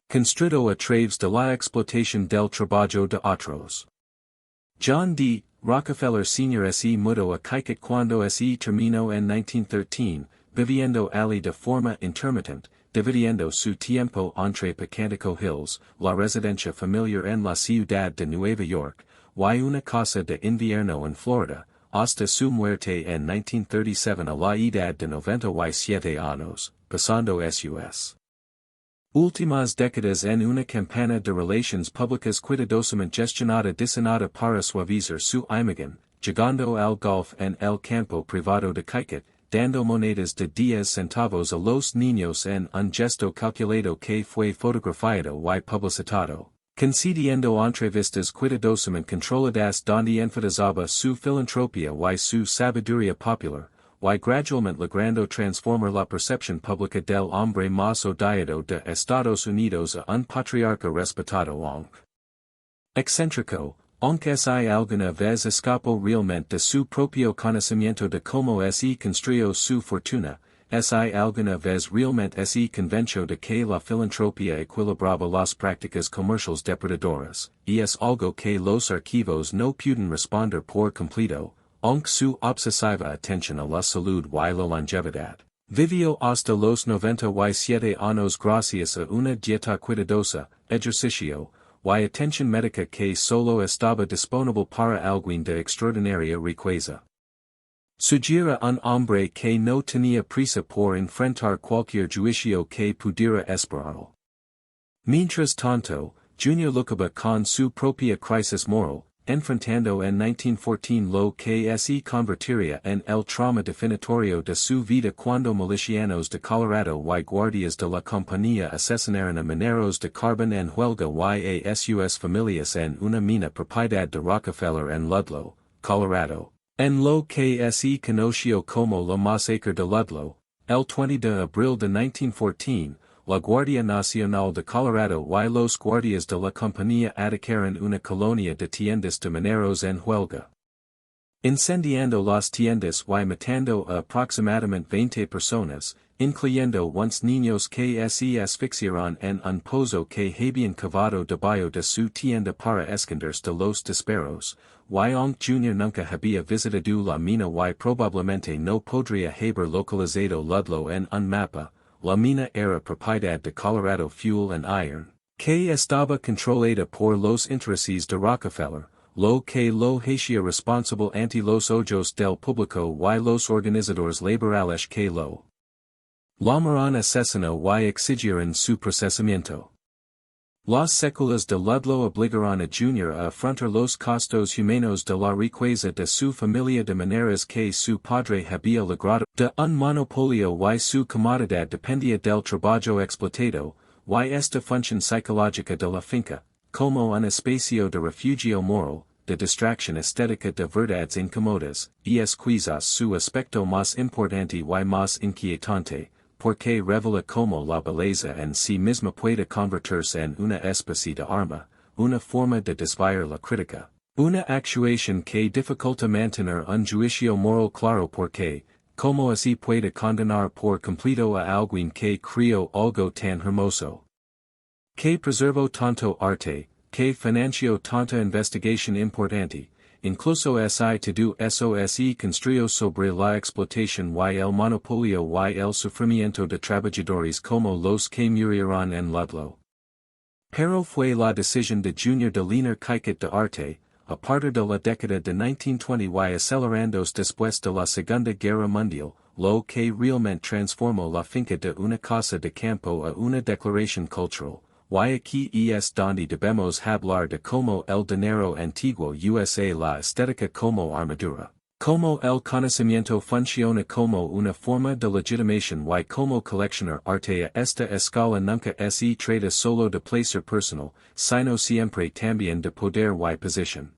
constrito a través de la explotación del trabajo de otros. John D. Rockefeller Sr. se mudó a Connecticut cuando se terminó en 1913, viviendo allí de forma intermitente, dividiendo su tiempo entre Pecántico Hills, la residencia familiar en la ciudad de Nueva York, y una casa de invierno en Florida, hasta su muerte en 1937 a la edad de 97 años, pasando sus últimas décadas en una campaña de relaciones públicas cuidadosamente gestionada diseñada para suavizar su imagen, llegando al golf en el campo privado de Connecticut, dando monedas de 10 centavos a los niños en un gesto calculado que fue fotografiado y publicitado, concediendo entrevistas cuidadosamente controladas donde enfatizaba su filantropía y su sabiduría popular, y gradualmente logrando transformar la percepción pública del hombre más odiado de Estados Unidos a un patriarca respetado aunque excéntrico, aunque si alguna vez escapó realmente de su propio conocimiento de cómo se construyó su fortuna, si alguna vez realmente se convenció de que la filantropía equilibraba las prácticas comerciales depredadoras, y es algo que los archivos no pueden responder por completo, aunque su obsesiva atención a la salud y la longevidad. Vivió hasta los 97 años gracias a una dieta cuidadosa, ejercicio, y atención médica que solo estaba disponible para alguien de extraordinaria riqueza. Sugiere un hombre que no tenía prisa por enfrentar cualquier juicio que pudiera esperarlo. Mientras tanto, Junior lucaba con su propia crisis moral, enfrentando en 1914 lo que se convertiría en el trauma definitorio de su vida cuando milicianos de Colorado y guardias de la compañía asesinaron a mineros de carbón en huelga y a sus familias en una mina propiedad de Rockefeller en Ludlow, Colorado. En lo que se conoció como la masacre de Ludlow, el 20 de abril de 1914, la Guardia Nacional de Colorado y los guardias de la compañía atacaron una colonia de tiendas de mineros en huelga, incendiando las tiendas y matando a aproximadamente 20 personas, incluyendo unos niños que se asfixiaron en un pozo que habían cavado debajo de su tienda para esconderse de los disparos. Young Jr. nunca había visitado la mina y probablemente no podría haber localizado Ludlow en un mapa. La mina era propiedad de Colorado Fuel and Iron, que estaba controlada por los intereses de Rockefeller, lo que lo hacía responsable ante los ojos del público y los organizadores laborales que lo llamaron asesino y exigieron su procesamiento. Las secuelas de Ludlow obligaron a Junior a afrontar los costos humanos de la riqueza de su familia de maneras que su padre había logrado de un monopolio y su comodidad dependía del trabajo explotado, y esta función psicológica de la finca, como un espacio de refugio moral, de distracción estética de verdades incómodas, y es quizás su aspecto más importante y más inquietante, porque revela cómo la belleza en sí misma puede convertirse en una especie de arma, una forma de desviar la crítica, una actuación que dificulta mantener un juicio moral claro porque, como así puede condenar por completo a alguien que creó algo tan hermoso, que preservó tanto arte, que financió tanta investigación importante, incluso si todo eso se construyó sobre la explotación y el monopolio y el sufrimiento de trabajadores como los que murieron en Ludlow. Pero fue la decisión de Junior de linear Kaiket de arte, a partir de la década de 1920 y acelerándose después de la Segunda Guerra Mundial, lo que realmente transformó la finca de una casa de campo a una declaración cultural. Y aquí es donde debemos hablar de cómo el dinero antiguo usa la estética como armadura, como el conocimiento funciona como una forma de legitimación y como coleccionar arte a esta escala nunca se trata solo de placer personal, sino siempre también de poder y posición.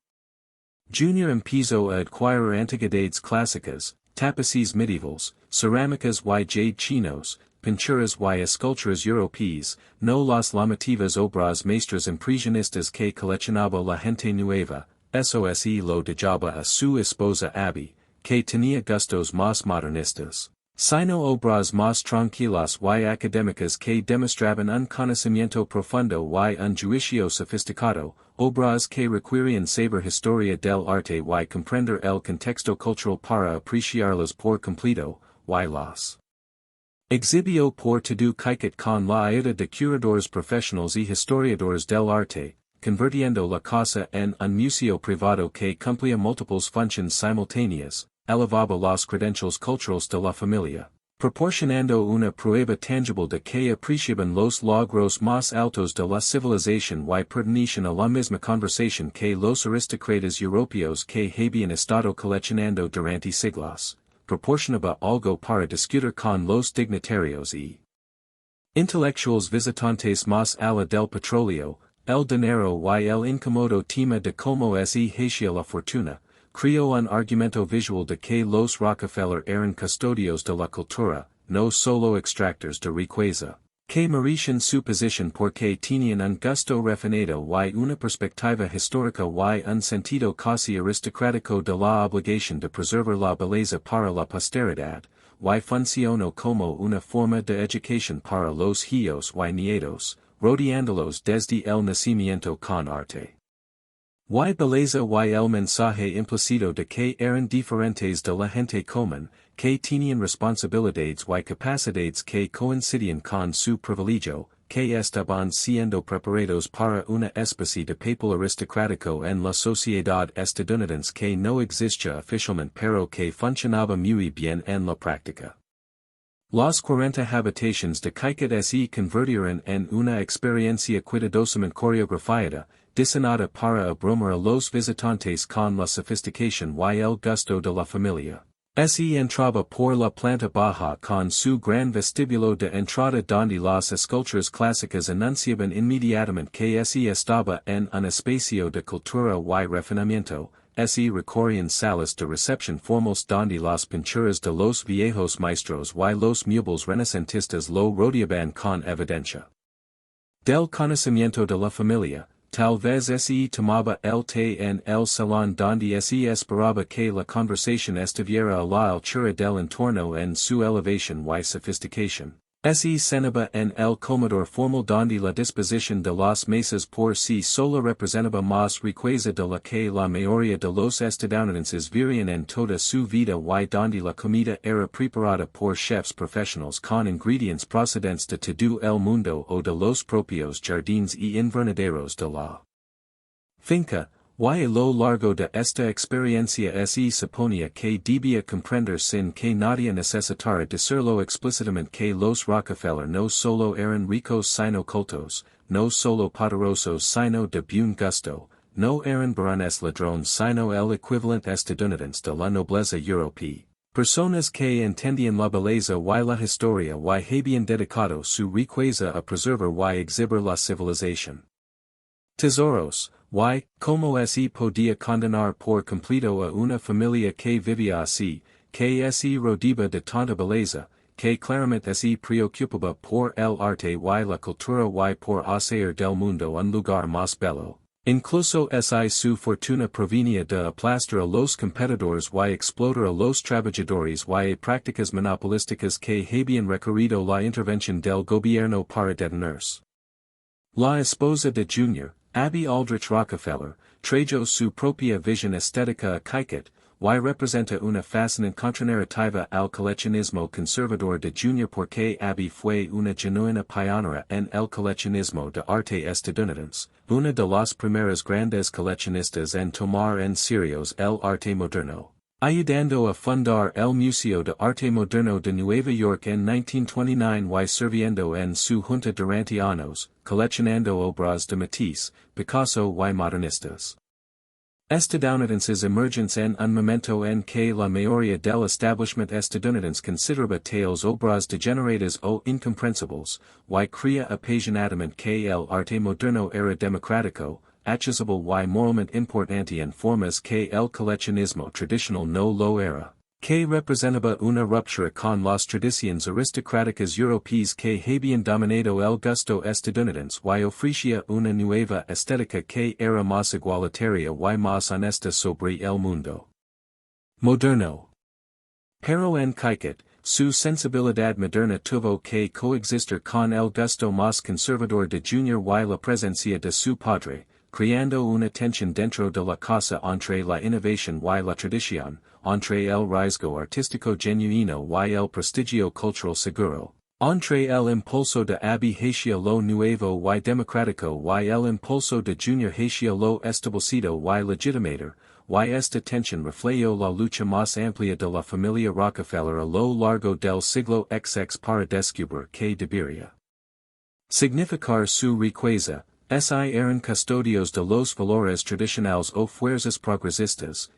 Junior empezó a adquirir antigüedades clásicas, tapices medievales, cerámicas y jade chinos, pinturas y esculturas europeas, no las llamativas obras maestras impresionistas que coleccionaba la gente nueva, eso lo dejaba a su esposa Abby, que tenía gustos más modernistas, sino obras más tranquilas y académicas que demostraban un conocimiento profundo y un juicio sofisticado, obras que requirían saber historia del arte y comprender el contexto cultural para apreciarlas por completo, y las exhibió por todo Kaiket con la ayuda de curadores profesionales y historiadores del arte, convirtiendo la casa en un museo privado que cumplía múltiples funciones simultáneas, elevaba las credentials culturales de la familia, proporcionando una prueba tangible de que apreciaban los logros más altos de la civilización y pertenecían a la misma conversación que los aristócratas europeos que habían estado coleccionando durante siglos. Proporcionaba algo para discutir con los dignatarios y intelectuales visitantes más allá del petróleo, el dinero y el incómodo tema de cómo se hacía la fortuna, creó un argumento visual de que los Rockefeller eran custodios de la cultura, no solo extractores de riqueza, que merecían su posición porque tenían un gusto refinado y una perspectiva histórica y un sentido casi aristocrático de la obligación de preservar la belleza para la posteridad, y funcionó como una forma de educación para los hijos y nietos, rodeándolos desde el nacimiento con arte. Y belleza y el mensaje implícito de que eran diferentes de la gente común, que tenían responsabilidades y capacidades que coincidían con su privilegio, que estaban siendo preparados para una especie de papel aristocrático en la sociedad estadounidense que no existía oficialmente pero que funcionaba muy bien en la práctica. Las 40 habitaciones de Caicat se convirtieron en una experiencia cuidadosamente coreografiada, diseñada para abrumar a los visitantes con la sofisticación y el gusto de la familia. Se entraba por la planta baja con su gran vestíbulo de entrada donde las esculturas clásicas anunciaban inmediatamente que se estaba en un espacio de cultura y refinamiento. Se recorrían salas de recepción formales donde las pinturas de los viejos maestros y los muebles renacentistas lo rodeaban con evidencia del conocimiento de la familia. Tal vez se tomaba el té en el salón donde se esperaba que la conversación estuviera a la altura del entorno en su elevación y sofisticación. Se cenaba en el comedor formal donde la disposición de las mesas por sí sola representaba más riqueza de la que la mayoría de los estadounidenses verían en toda su vida y donde la comida era preparada por chefs profesionales con ingredientes procedentes de todo el mundo o de los propios jardines y invernaderos de la finca. Y a lo largo de esta experiencia se suponía que debía comprender sin que nadie necesitara decirlo explícitamente que los Rockefeller no solo eran ricos sino cultos, no solo poderosos sino de buen gusto, no eran barones ladrones sino el equivalente estadounidense de la nobleza europea. Personas que entendían la belleza y la historia y habían dedicado su riqueza a preservar y exhibir la civilización. Tesoros, y, como se podía condenar por completo a una familia que vivía así, que se rodeaba de tanta belleza, que claramente se preocupaba por el arte y la cultura y por hacer del mundo un lugar más bello. Incluso su fortuna provenía de aplastar a los competidores y explotar a los trabajadores y a prácticas monopolísticas que habían requerido la intervención del gobierno para detenerse. La esposa de Jr., Abby Aldrich Rockefeller, trajo su propia visión estética a Caicat, y representa una fascinante contranarrativa al coleccionismo conservador de Jr. porque Abby fue una genuina pionera en el coleccionismo de arte estadounidense, una de las primeras grandes coleccionistas en tomar en serio el arte moderno, ayudando a fundar el Museo de Arte Moderno de Nueva York en 1929 y sirviendo en su junta durante años, coleccionando obras de Matisse, Picasso y modernistas estadounidenses emergentes en un momento en que la mayoría del establishment estadounidense consideraba tales obras degeneradas o incomprensibles, y creía apasionadamente que el arte moderno era democrático, accesible y moralmente importante en formas que el coleccionismo tradicional no lo era, que representaba una ruptura con las tradiciones aristocráticas europeas que habían dominado el gusto estadounidense y ofrecía una nueva estética que era más igualitaria y más honesta sobre el mundo moderno. Pero en Caicat, su sensibilidad moderna tuvo que coexistir con el gusto más conservador de Jr. y la presencia de su padre, creando una tensión dentro de la casa entre la innovación y la tradición, entre el riesgo artístico genuino y el prestigio cultural seguro, entre el impulso de Abby hacia lo nuevo y democrático y el impulso de Jr. hacia lo establecido y legitimator, y esta tensión reflejó la lucha más amplia de la familia Rockefeller a lo largo del siglo XX para descubrir que debería significar su riqueza. Eran custodios de los valores tradicionales o fuerzas progresistas,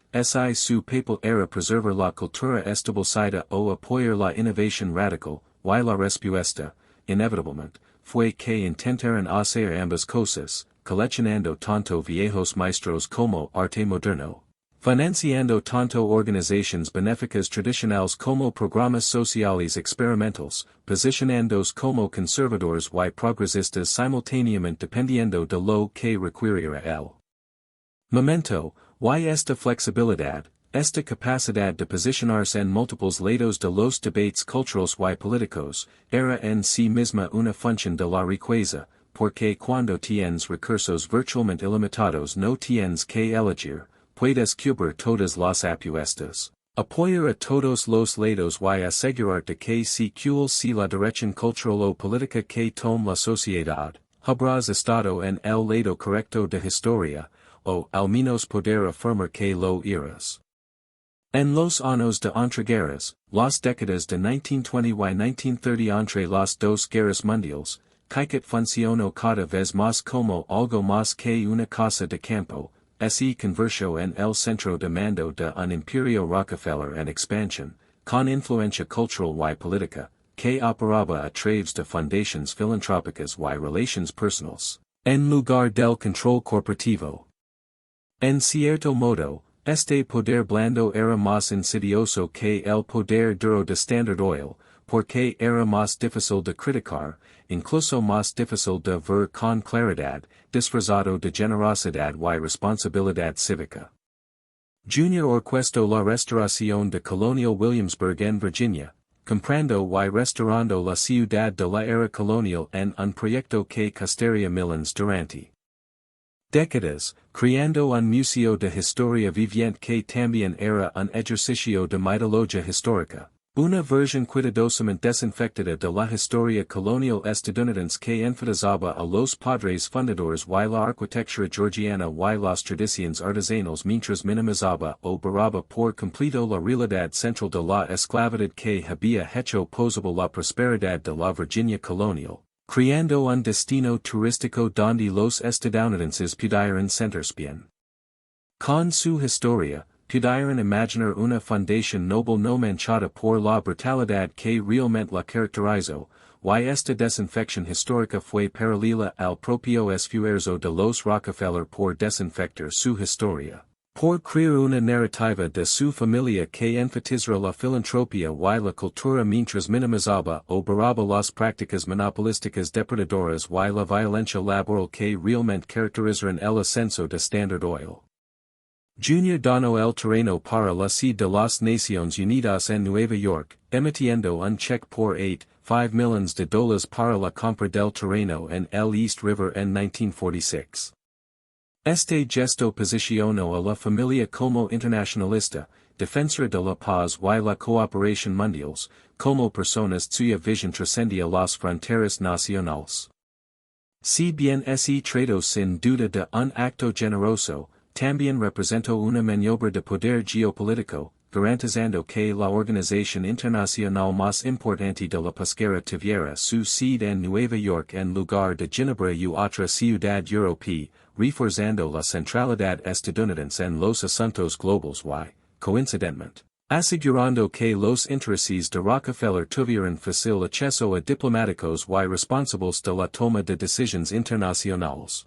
su papel era preservar la cultura establecida o apoyar la innovación radical, y la respuesta, inevitablemente, fue que intentaron hacer ambas cosas, coleccionando tanto viejos maestros como arte moderno, financiando tanto organizaciones benéficas tradicionales como programas sociales experimentales, posicionándose como conservadores y progresistas simultáneamente dependiendo de lo que requiriera el momento, y esta flexibilidad, esta capacidad de posicionarse en múltiples lados de los debates culturales y políticos, era en sí misma una función de la riqueza, porque cuando tienes recursos virtualmente ilimitados no tienes que elegir, puedes cubrir todas las apuestas, apoyar a todos los lados y asegurarte que si la dirección cultural o política que toma la sociedad, habrás estado en el lado correcto de historia, o al menos poder afirmar que lo eras. En los años de entreguerras, las décadas de 1920 y 1930 entre las dos guerras mundiales, que funcionó cada vez más como algo más que una casa de campo, se convirtió en el centro de mando de un imperio Rockefeller en expansión, con influencia cultural y política, que operaba a través de fundaciones filantrópicas y relaciones personales, en lugar del control corporativo. En cierto modo, este poder blando era más insidioso que el poder duro de Standard Oil, porque era más difícil de criticar, incluso más difícil de ver con claridad, disfrazado de generosidad y responsabilidad cívica. Junior orquestó la restauración de Colonial Williamsburg en Virginia, comprando y restaurando la ciudad de la era colonial en un proyecto que costaría millones durante décadas, creando un museo de historia viviente que también era un ejercicio de mitología histórica, una versión cuidadosamente desinfectada de la historia colonial estadounidense que enfatizaba a los padres fundadores y la arquitectura georgiana y las tradiciones artesanales mientras minimizaba o borraba por completo la realidad central de la esclavitud que había hecho posible la prosperidad de la Virginia colonial, creando un destino turístico donde los estadounidenses pudieran sentirse bien. Con su historia, pudieran imaginar una fundación noble no manchada por la brutalidad que realmente la caracterizó, y esta desinfección histórica fue paralela al propio esfuerzo de los Rockefeller por desinfectar su historia, por crear una narrativa de su familia que enfatizara la filantropía y la cultura mientras minimizaba o borraba las prácticas monopolísticas depredadoras y la violencia laboral que realmente caracterizaron el ascenso de Standard Oil. Junior donó el terreno para la sede de las Naciones Unidas en Nueva York, emitiendo un cheque por $8.5 millones para la compra del terreno en el East River en 1946. Este gesto posicionó a la familia como internacionalista, defensora de la paz y la cooperación mundiales, como personas cuya visión trascendía las fronteras nacionales. Si bien ese trato sin duda de un acto generoso, también representó una maniobra de poder geopolítico, garantizando que la organización internacional más importante de la pesquera tuviera su sede en Nueva York en lugar de Ginebra u otra ciudad europea, reforzando la centralidad estadounidense en los asuntos globales y, coincidentemente, asegurando que los intereses de Rockefeller tuvieran fácil acceso a diplomáticos y responsables de la toma de decisiones internacionales.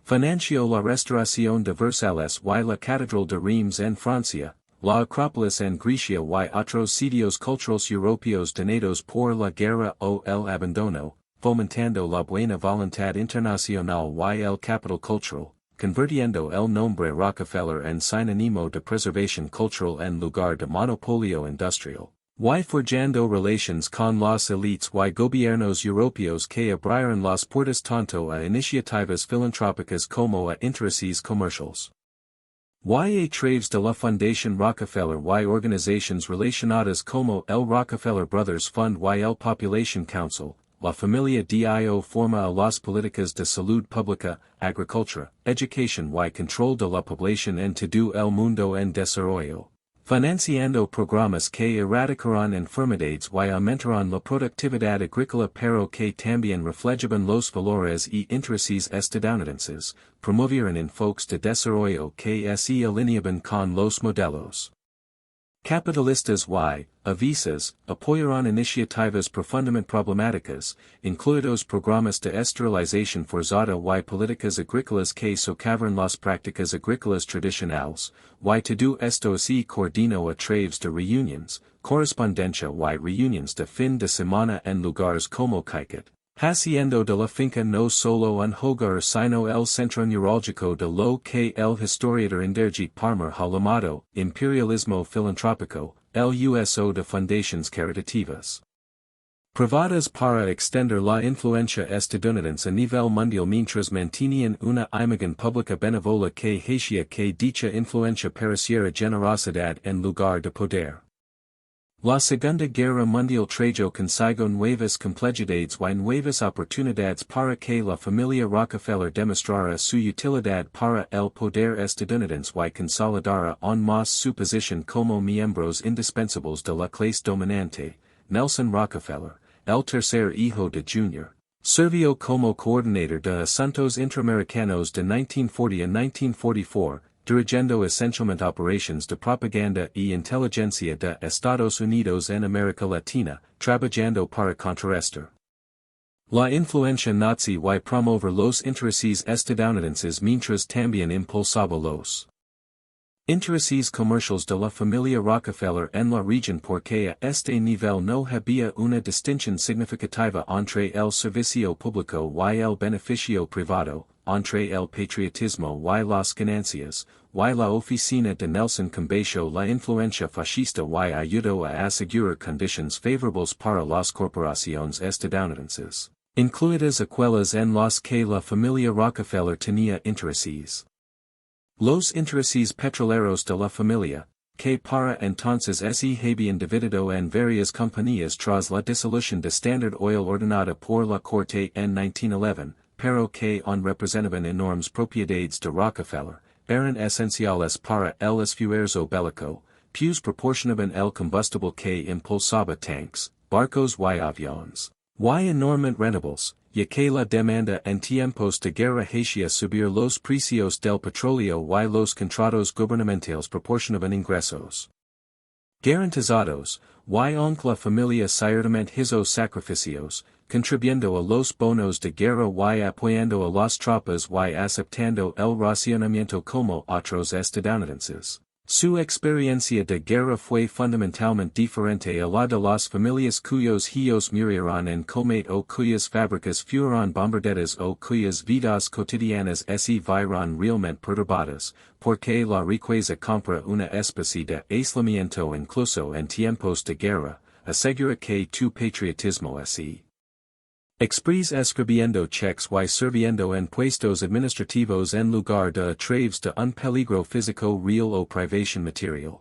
Financió la restauración de Versalles y la Catedral de Reims en Francia, la Acrópolis en Grecia y otros sitios culturales europeos dañados por la guerra o el abandono, fomentando la buena voluntad internacional y el capital cultural, convirtiendo el nombre Rockefeller en sinónimo de preservación cultural en lugar de monopolio industrial, y forjando relaciones con las élites y gobiernos europeos que abrieron las puertas tanto a iniciativas filantrópicas como a intereses comerciales. Y a través de la Fundación Rockefeller y organizaciones relacionadas como el Rockefeller Brothers Fund y el Population Council, la familia DIO forma a las políticas de salud pública, agricultura, educación y control de la población en todo el mundo en desarrollo, financiando programas que erradicarán enfermedades y aumentarán la productividad agrícola pero que también reflejaban los valores y intereses estadounidenses, promovieron enfoques de desarrollo que se alineaban con los modelos capitalistas y, a veces, apoyaron iniciativas profundamente problemáticas, incluidos programas de esterilización forzada y políticas agrícolas que socavaron las prácticas agrícolas tradicionales, y todo esto se coordinó a través de reuniones, correspondencia y reuniones de fin de semana en lugares como Kaiket, haciendo de la finca no solo un hogar sino el centro neurálgico de lo que el historiador Inderjit Palmer ha llamado imperialismo filantrópico, el uso de fundaciones caritativas privadas para extender la influencia estadounidense a nivel mundial mientras mantenían una imagen pública benévola que hacía que dicha influencia pareciera generosidad en lugar de poder. La Segunda Guerra Mundial trajo consigo nuevas complejidades y nuevas oportunidades para que la familia Rockefeller demostrara su utilidad para el poder estadounidense y consolidara aún más su posición como miembros indispensables de la clase dominante. Nelson Rockefeller, el tercer hijo de Jr., sirvió como coordinador de asuntos interamericanos de 1940 a 1944, dirigiendo esencialmente operations de propaganda y inteligencia de Estados Unidos en América Latina, trabajando para contrarrestar la influencia nazi y promover los intereses estadounidenses mientras también impulsaba los intereses comerciales de la familia Rockefeller en la región porque a este nivel no había una distinción significativa entre el servicio público y el beneficio privado, entre el patriotismo y las ganancias, y la oficina de Nelson combatió la influencia fascista y ayudó a asegurar condiciones favorables para las corporaciones estadounidenses, incluidas aquellas en las que la familia Rockefeller tenía intereses. Los intereses petroleros de la familia, que para entonces se habían dividido en varias compañías tras la disolución de Standard Oil ordenada por la Corte en 1911, pero que aún representaban enormes propiedades de Rockefeller, eran esenciales para el esfuerzo bélico, pues proporcionaban el combustible que impulsaba tanques, barcos y aviones, y enormemente rentables, ya que la demanda en tiempos de guerra hacía subir los precios del petróleo y los contratos gubernamentales proporcionaban ingresos garantizados, y aunque la familia ciertamente hizo sacrificios, contribuyendo a los bonos de guerra y apoyando a las tropas y aceptando el racionamiento como otros estadounidenses. Su experiencia de guerra fue fundamentalmente diferente a la de las familias cuyos hijos murieron en combate o cuyas fábricas fueron bombardeadas o cuyas vidas cotidianas se vieron realmente perturbadas, porque la riqueza compra una especie de aislamiento incluso en tiempos de guerra, asegura que tu patriotismo se expresa escribiendo cheques y sirviendo en puestos administrativos en lugar de a través de un peligro físico real o privación material.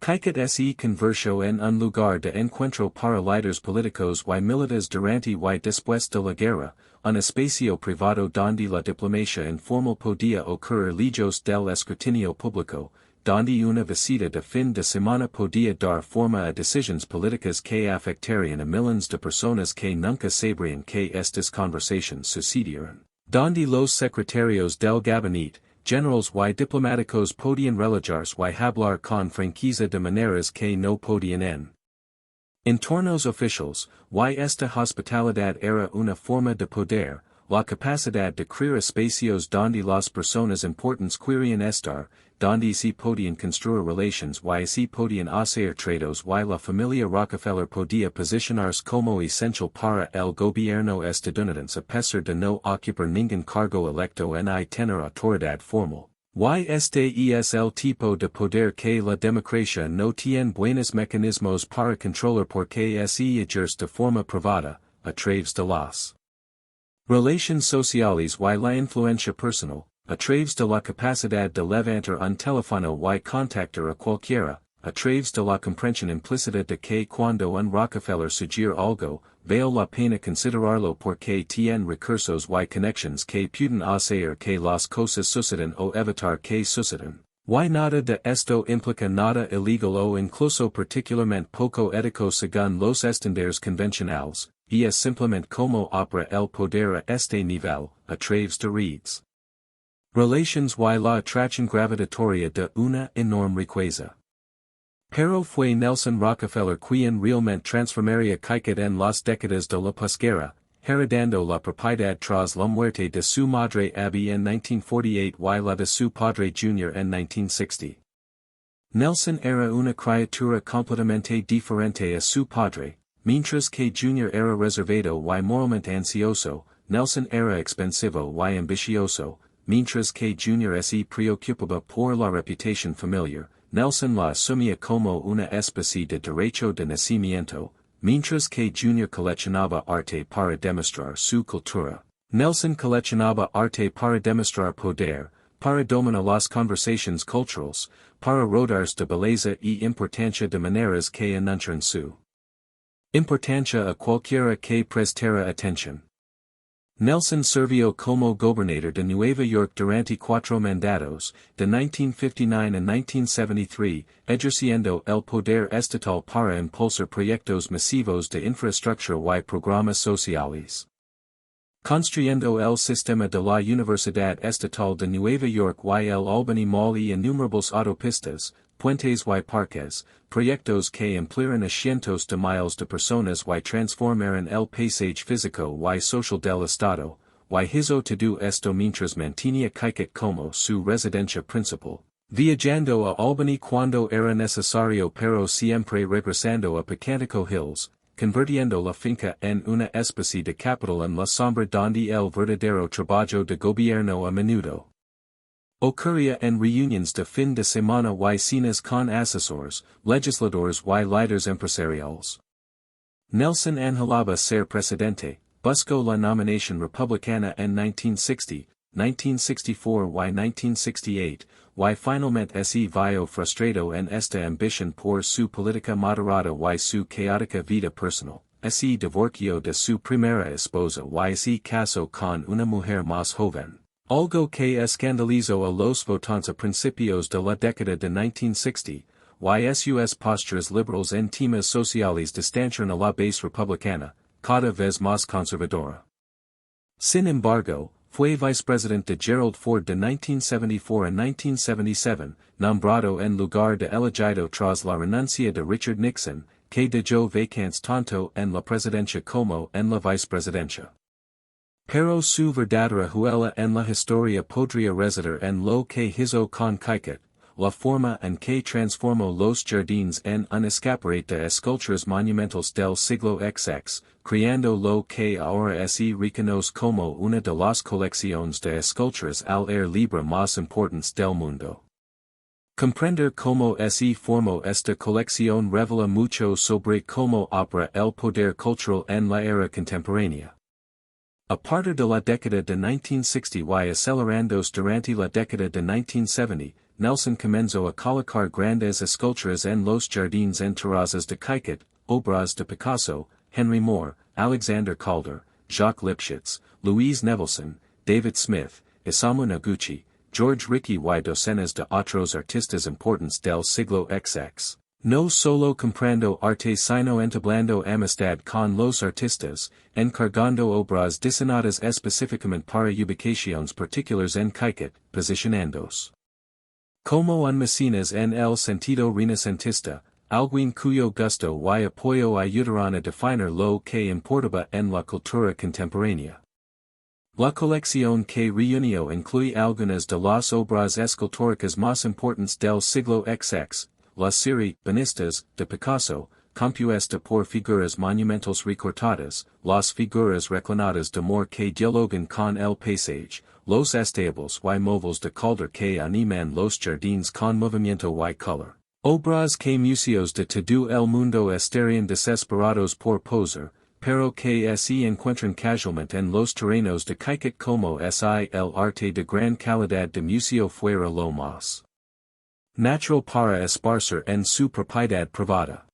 Kaikat se convirtió en un lugar de encuentro para líderes políticos y militares durante y después de la guerra, un espacio privado donde la diplomacia informal podía ocurrir lejos del escrutinio público, donde una visita de fin de semana podía dar forma a decisiones políticas que afectarían a millones de personas que nunca sabrían que estas conversaciones sucedieron, donde los secretarios del gabinete, generales y diplomáticos podían relajarse y hablar con franqueza de maneras que no podían en entornos oficiales, y esta hospitalidad era una forma de poder, la capacidad de crear espacios donde las personas importantes querían estar, donde se podían construir relations y se podían hacer tratos y la familia Rockefeller podía posicionarse como esencial para el gobierno estadounidense a pesar de no ocupar ningún cargo electo ni tener autoridad formal. Y este es el tipo de poder que la democracia no tiene buenos mecanismos para controlar porque se ejerce de forma privada, a través de las relations sociales y la influencia personal, a través de la capacidad de levantar un teléfono y contactar a cualquiera, a través de la comprensión implícita de que cuando un Rockefeller sugiere algo, vale la pena considerarlo porque tiene recursos y conexiones que pueden hacer que las cosas sucedan o evitar que sucedan. Y nada de esto implica nada ilegal o incluso particularmente poco ético según los estándares convencionales, y es simplemente como opera el poder a este nivel, a través de redes relations y la atracción gravitatoria de una enorme riqueza. Pero fue Nelson Rockefeller quien realmente transformaría Kaikat en las décadas de la posguerra, heredando la propiedad tras la muerte de su madre Abby en 1948 y la de su padre Jr. en 1960. Nelson era una criatura completamente diferente a su padre, mientras que Jr. era reservado y moralmente ansioso, Nelson era expansivo y ambicioso, mientras que Jr. se preocupaba por la reputación familiar. Nelson la asumía como una especie de derecho de nacimiento, mientras que Jr. coleccionaba arte para demostrar su cultura. Nelson coleccionaba arte para demostrar poder, para domina las conversaciones culturales, para rodar de belleza y importancia de maneras que anuncian su importancia a cualquiera que prestara atención. Nelson sirvió como gobernador de Nueva York durante 4 mandatos, de 1959 a 1973, ejerciendo el poder estatal para impulsar proyectos masivos de infraestructura y programas sociales. Construyendo el sistema de la Universidad Estatal de Nueva York y el Albany Mall y innumerables autopistas, puentes y parques, proyectos que emplearon a cientos de miles de personas y transformaron el paisaje físico y social del estado, y hizo todo esto mientras mantenía Caicut como su residencia principal, viajando a Albany cuando era necesario pero siempre regresando a Pocantico Hills, convirtiendo la finca en una especie de capital en la sombra donde el verdadero trabajo de gobierno a menudo ocurría en reuniones de fin de semana y cenas con asesores, legisladores y líderes empresariales. Nelson anhelaba ser presidente, buscó la nominación republicana en 1960, 1964 y 1968, y finalmente se vio frustrado en esta ambición por su política moderada y su caótica vida personal. Se divorció de su primera esposa y se casó con una mujer más joven. Algo que escandalizó a los votantes a principios de la década de 1960, y sus posturas liberales en temas sociales distanciaron a la base republicana, cada vez más conservadora. Sin embargo, fue vicepresidente de Gerald Ford de 1974 a 1977, nombrado en lugar de elegido tras la renuncia de Richard Nixon, que dejó vacantes tanto en la presidencia como en la vicepresidencia. Pero su verdadera huella en la historia podría residir en lo que hizo con Caicut, la forma en que transformó los jardines en un escaparate de esculturas monumentales del siglo XX, creando lo que ahora se reconoce como una de las colecciones de esculturas al aire libre más importantes del mundo. Comprender cómo se formó esta colección revela mucho sobre cómo opera el poder cultural en la era contemporánea. A partir de la década de 1960 y acelerándose durante la década de 1970, Nelson comenzó a colocar grandes esculturas en los jardines en terrazas de Caicut, obras de Picasso, Henry Moore, Alexander Calder, Jacques Lipchitz, Louise Nevelson, David Smith, Isamu Noguchi, George Rickey y docenas de otros artistas importantes del siglo XX. No solo comprando arte sino entablando amistad con los artistas, encargando obras diseñadas específicamente para ubicaciones particulares en Caicut, posicionándose como un mecenas en el sentido renacentista, alguien cuyo gusto y apoyo ayudaron a definir lo que importaba en la cultura contemporánea. La colección que reunió incluye algunas de las obras escultóricas más importantes del siglo XX, la serie Banistas de Picasso, compuesta por figuras monumentales recortadas, las figuras reclinadas de amor que dialogan con el paisaje, los estables y móviles de Calder que animan los jardines con movimiento y color. Obras que museos de todo el mundo estarían desesperados por posar, pero que se encuentran casualmente en los terrenos de Caicut como es el arte de gran calidad de museo fuera lo más natural para esparcir en su propiedad privada.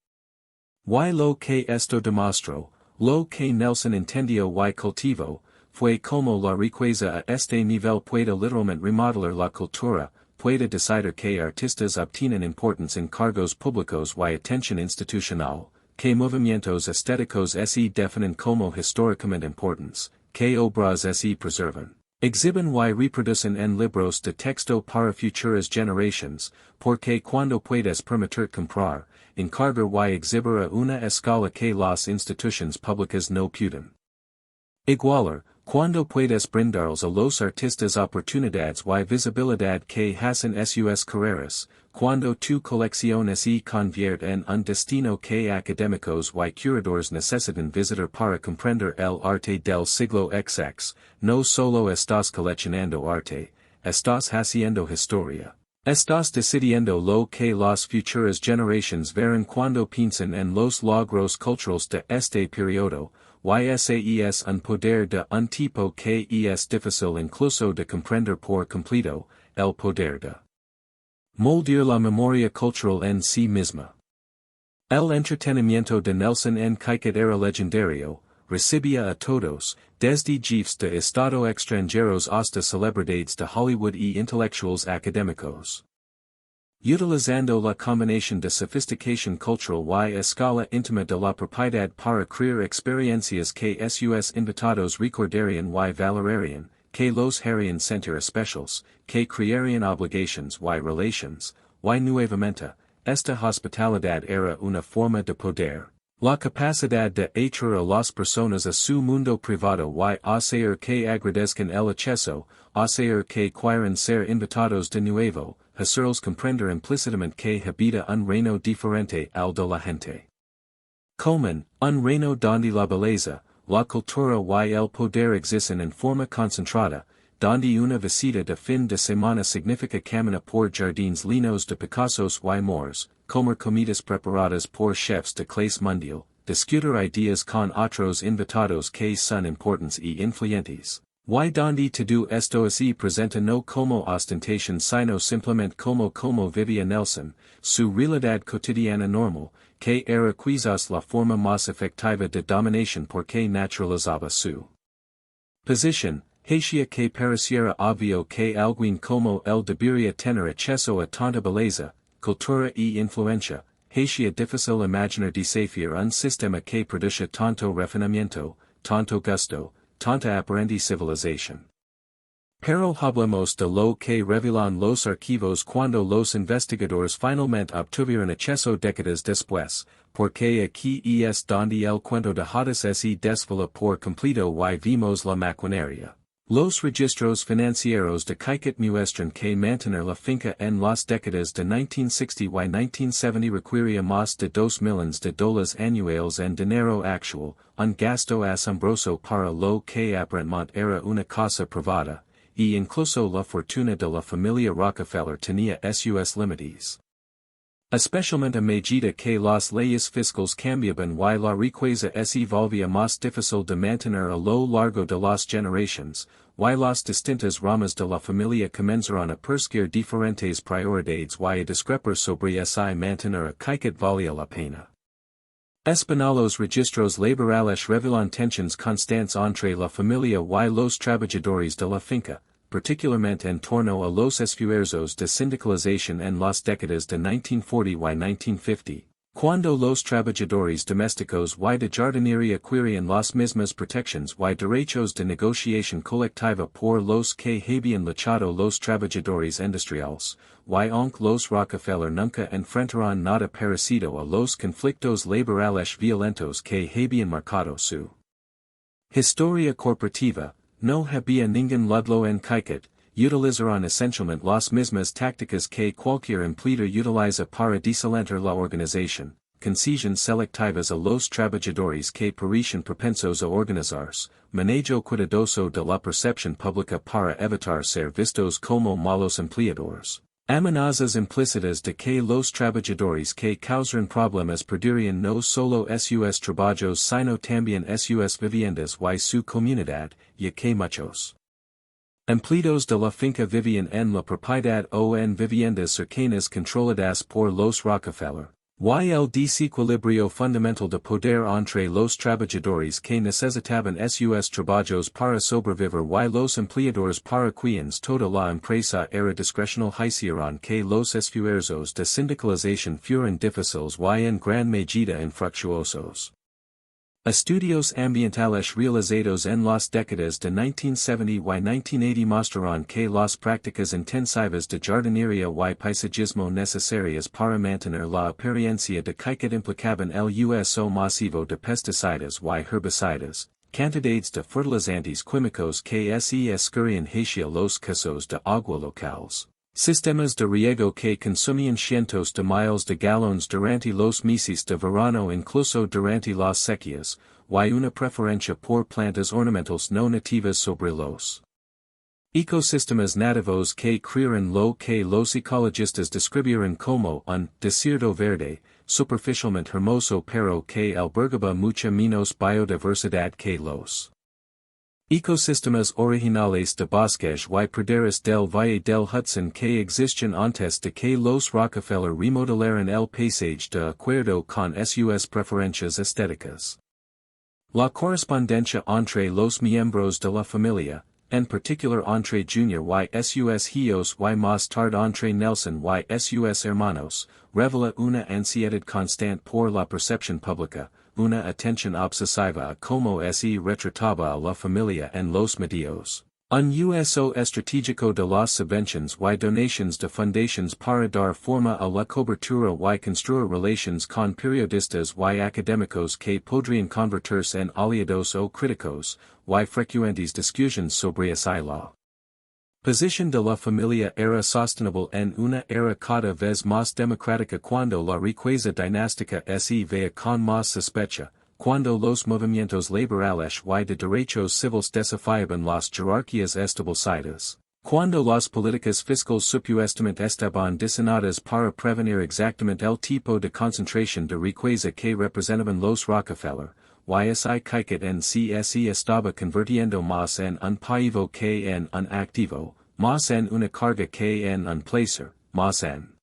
Y lo que esto demostró, lo que Nelson entendió y cultivó, fue como la riqueza a este nivel puede literalmente remodelar la cultura, puede decidir que artistas obtienen importantes encargos públicos y atención institucional, que movimientos estéticos se definen como históricamente importantes, que obras se preservan, exhiben y reproducen en libros de texto para futuras generaciones, porque cuando puedes permitir comprar, encargar y exhibir a una escala que las instituciones públicas no pueden igualar, cuando puedes brindarles a los artistas oportunidades y visibilidad que hacen sus carreras, cuando tu colección se convierte en un destino que académicos y curadores necesitan visitar para comprender el arte del siglo XX, no solo estás coleccionando arte, estás haciendo historia. Estás decidiendo lo que las futuras generaciones verán cuando piensan en los logros culturales de este periodo, YSAES un poder de un tipo que es difícil incluso de comprender por completo, el poder de moldear la memoria cultural en sí misma. El entretenimiento de Nelson en Caicat era legendario, recibía a todos, desde jefes de estado extranjeros hasta celebridades de Hollywood y intelectuals académicos. Utilizando la combinación de sofisticación cultural y escala íntima de la propiedad para crear experiencias que sus invitados recordarían y valorarían, que los harían sentir especiales, que crearían obligations y relations, y nuevamente, esta hospitalidad era una forma de poder. La capacidad de atraer a las personas a su mundo privado y hacer que agradezcan el acceso, hacer que quieran ser invitados de nuevo, hacerlos comprender implícitamente que habita un reino diferente al de la gente común, un reino donde la belleza, la cultura y el poder existen en forma concentrada, donde una visita de fin de semana significa caminar por jardines llenos de Picassos y Moors, comer comidas preparadas por chefs de clase mundial, discutir ideas con otros invitados que son importantes y influyentes. Y donde todo esto se presenta no como ostentación sino simplemente como vivía Nelson, su realidad cotidiana normal, que era quizás la forma más efectiva de dominación porque naturalizaba su posición, hacía que pareciera obvio que alguien como él debería tener acceso a tanta belleza, cultura y influencia, hacía difícil imaginar desafiar un sistema que produce tanto refinamiento, tanto gusto, tanta aparente civilización. Pero hablemos de lo que revelan los archivos cuando los investigadores finalmente obtuvieron acceso décadas después, porque aquí es donde el cuento de hadas se desvela por completo y vimos la maquinaria. Los registros financieros de Caicat muestran que mantener la finca en las décadas de 1960 y 1970 requiría más de $2 millones anuales en dinero actual, un gasto asombroso para lo que aparentemente era una casa privada, y incluso la fortuna de la familia Rockefeller tenía sus límites. Especialmente a medida que las leyes fiscales cambiaban y la riqueza se volvía más difícil de mantener a lo largo de las generaciones, y las distintas ramas de la familia comenzaron a perseguir diferentes prioridades y a discrepar sobre si mantener a Caicat valía la pena. Los registros laborales revelan tensiones constantes entre la familia y los trabajadores de la finca, particularmente en torno a los esfuerzos de sindicalización en las décadas de 1940 y 1950, cuando los trabajadores domésticos y de jardinería adquirían las mismas protecciones y derechos de negociación colectiva por los que habían luchado los trabajadores industriales, y aunque los Rockefeller nunca enfrentaron nada parecido a los conflictos laborales violentos que habían marcado su historia corporativa, no había ningún ludlo en Caicat, utilizaron esencialmente las mismas tácticas que cualquier empleador utiliza para desalentar la organización, concesión selectivas a los trabajadores que parecen propensos a organizarse, manejo cuidadoso de la percepción pública para evitar ser vistos como malos empleadores. Amenazas implícitas de que los trabajadores que causaron problemas perderían no solo sus trabajos sino también sus viviendas y su comunidad, ya que muchos empleados de la finca vivían en la propiedad o en viviendas cercanas controladas por los Rockefeller. Y el desequilibrio fundamental de poder entre los trabajadores que necesitaban sus trabajos para sobrevivir y los empleadores para quienes toda la empresa era discrecional hicieron que los esfuerzos de sindicalización fueran difíciles y en gran medida infructuosos. Estudios ambientales realizados en las décadas de 1970 y 1980 mostraron que las prácticas intensivas de jardinería y paisajismo necesarias para mantener la apariencia de Caicat implicaban el uso masivo de pesticidas y herbicidas, cantidades de fertilizantes químicos que se escurrían hacia los cursos de agua locales. Sistemas de riego que consumían cientos de miles de galones durante los meses de verano incluso durante las sequías, y una preferencia por plantas ornamentales no nativas sobre los ecosistemas nativos que crearon lo que los ecologistas describieron como un desierto verde, superficialmente hermoso pero que albergaba mucha menos biodiversidad que los ecosistemas originales de bosques y praderas del Valle del Hudson que existían antes de que los Rockefeller remodelaran el paisaje de acuerdo con sus preferencias estéticas. La correspondencia entre los miembros de la familia, en particular entre Junior y sus hijos y más tarde entre Nelson y sus hermanos, revela una ansiedad constante por la percepción pública, una atención obsesiva a cómo se retrataba a la familia en los medios, un uso estratégico de las subvenciones y donaciones de fundaciones para dar forma a la cobertura y construir relaciones con periodistas y académicos que podrían convertirse en aliados o críticos, y frecuentes discusiones sobre esa la posición de la familia era sostenible en una era cada vez más democrática cuando la riqueza dinástica se veía con más sospecha, cuando los movimientos laborales y de derechos civiles desafiaban las jerarquías establecidas, cuando las políticas fiscales supuestamente estaban diseñadas para prevenir exactamente el tipo de concentración de riqueza que representaban los Rockefeller, y caída en se estaba convirtiendo más en un pasivo que en un activo, más en una carga que en un placer, más en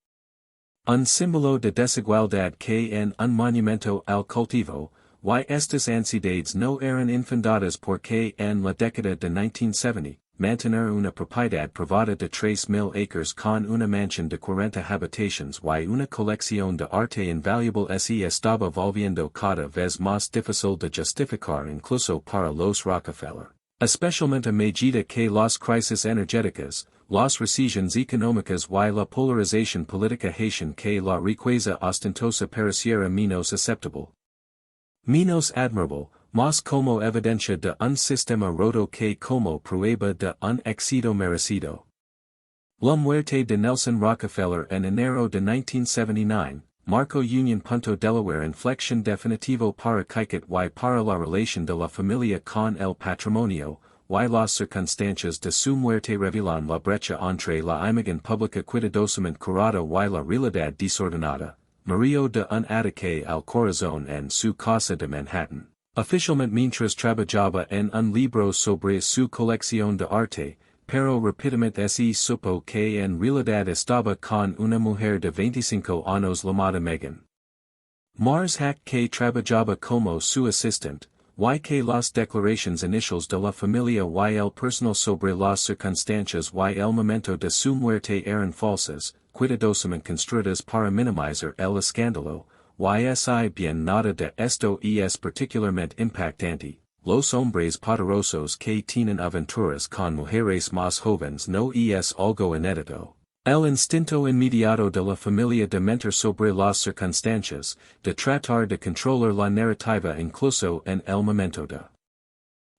un símbolo de desigualdad que en un monumento al cultivo, y estas ansiedades no eran infundadas porque en la década de 1970, mantener una propiedad privada de 3,000 acres con una mansión de 40 habitaciones y una colección de arte invaluable se estaba volviendo cada vez más difícil de justificar incluso para los Rockefeller, especialmente a medida que las crisis energéticas, las recesiones económicas y la polarización política hacían que la riqueza ostentosa pareciera menos aceptable, menos admirable, más como evidencia de un sistema roto que como prueba de un éxito merecido. La muerte de Nelson Rockefeller en enero de 1979, marcó un punto Delaware inflexión definitivo para Kaiket y para la relación de la familia con el patrimonio, y las circunstancias de su muerte revelan la brecha entre la imagen pública cuidadosamente curada y la realidad desordenada. Murió de un ataque al corazón en su casa de Manhattan, oficialmente mientras trabajaba en un libro sobre su colección de arte, pero rápidamente se supo que en realidad estaba con una mujer de 25 años llamada Megan Mars Hack que trabajaba como su asistente, y que las declaraciones iniciales de la familia y el personal sobre las circunstancias y el momento de su muerte eran falsas, cuidadosamente construidas para minimizar el escándalo, y bien nada de esto es particularmente impactante. Los hombres poderosos que tienen aventuras con mujeres más jóvenes no es algo inédito. El instinto inmediato de la familia de mentir sobre las circunstancias, de tratar de controlar la narrativa incluso en el momento de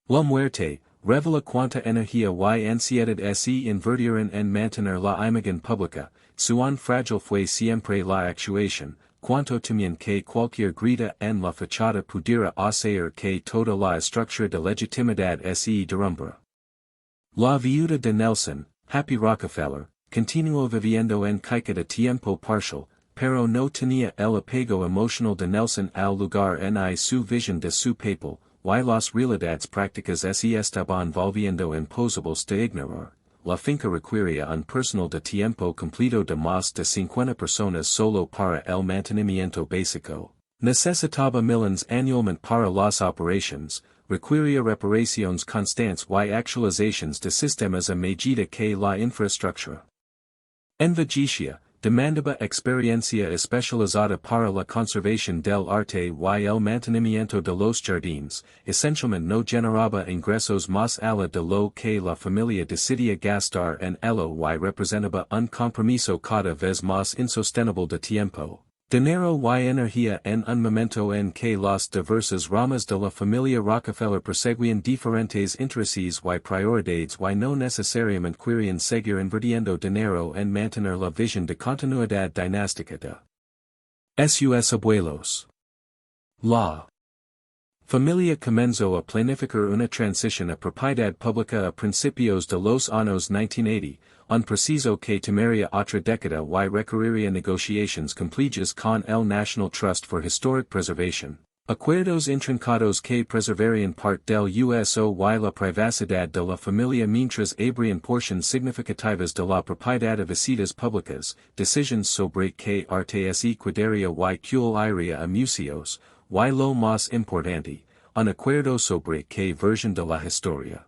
la muerte, revela cuánta energía y ansiedad se invirtieron en mantener la imagen pública, cuán frágil fue siempre la actuación, cuánto temían que cualquier grita en la fachada pudiera hacer que toda la estructura de legitimidad se derrumbara. La viuda de Nelson, Happy Rockefeller, continuó viviendo en Kaiket a tiempo parcial, pero no tenía el apego emocional de Nelson al lugar en su visión de su papel, y las realidades prácticas se estaban volviendo imposibles de ignorar. La finca requería un personal de tiempo completo de más de 50 personas solo para el mantenimiento básico. Necesitaba millones anualmente para las operaciones, requería reparaciones constantes y actualizaciones de sistemas a medida que la infraestructura envejecía, demandaba experiencia especializada para la conservación del arte y el mantenimiento de los jardines, esencialmente no generaba ingresos más allá de lo que la familia decidía gastar en ello y representaba un compromiso cada vez más insostenible de tiempo, dinero y energía en un momento en que las diversas ramas de la familia Rockefeller perseguían diferentes intereses y prioridades y no necesariamente querían seguir invirtiendo dinero en mantener la visión de continuidad dinástica de sus abuelos. La familia comenzó a planificar una transición a propiedad pública a principios de los años 1980, un preciso que temeria otra década y recurriría negociations complejas con el National Trust for Historic Preservation. Acuerdos intrincados que preservarían parte del uso y la privacidad de la familia mientras habrían porciones significativas de la propiedad evasidas públicas, decisions sobre que artes y quedaría y cual iría a museos, y lo más importante, un acuerdo sobre que versión de la historia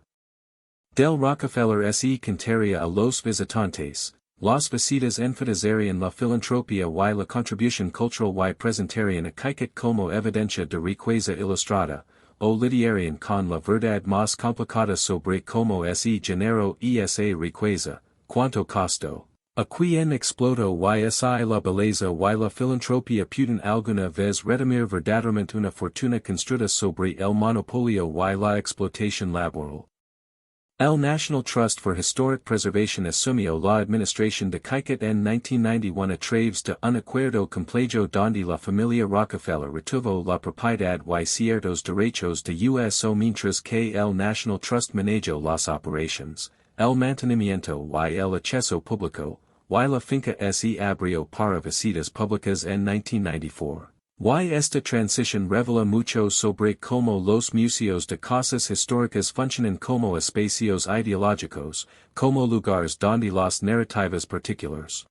del Rockefeller se contaría a los visitantes. Las visitas enfatizarían la filantropía y la contribución cultural y presentarían a Kaiket como evidencia de riqueza ilustrada, o lidiarían con la verdad más complicada sobre cómo se generó esa riqueza, cuánto costó, a quién explotó y si la belleza y la filantropía pueden alguna vez redimir verdaderamente una fortuna construida sobre el monopolio y la explotación laboral. El National Trust for Historic Preservation asumió la administración de Kaiket en 1991 a través de un acuerdo complejo donde la familia Rockefeller retuvo la propiedad y ciertos derechos de uso mientras que el National Trust manejó las operations, el mantenimiento y el acceso público, y la finca se abrió para visitas públicas en 1994. Y esta transición revela mucho sobre cómo los museos de cosas históricas funcionan como espacios ideológicos, como lugares donde las narrativas particulares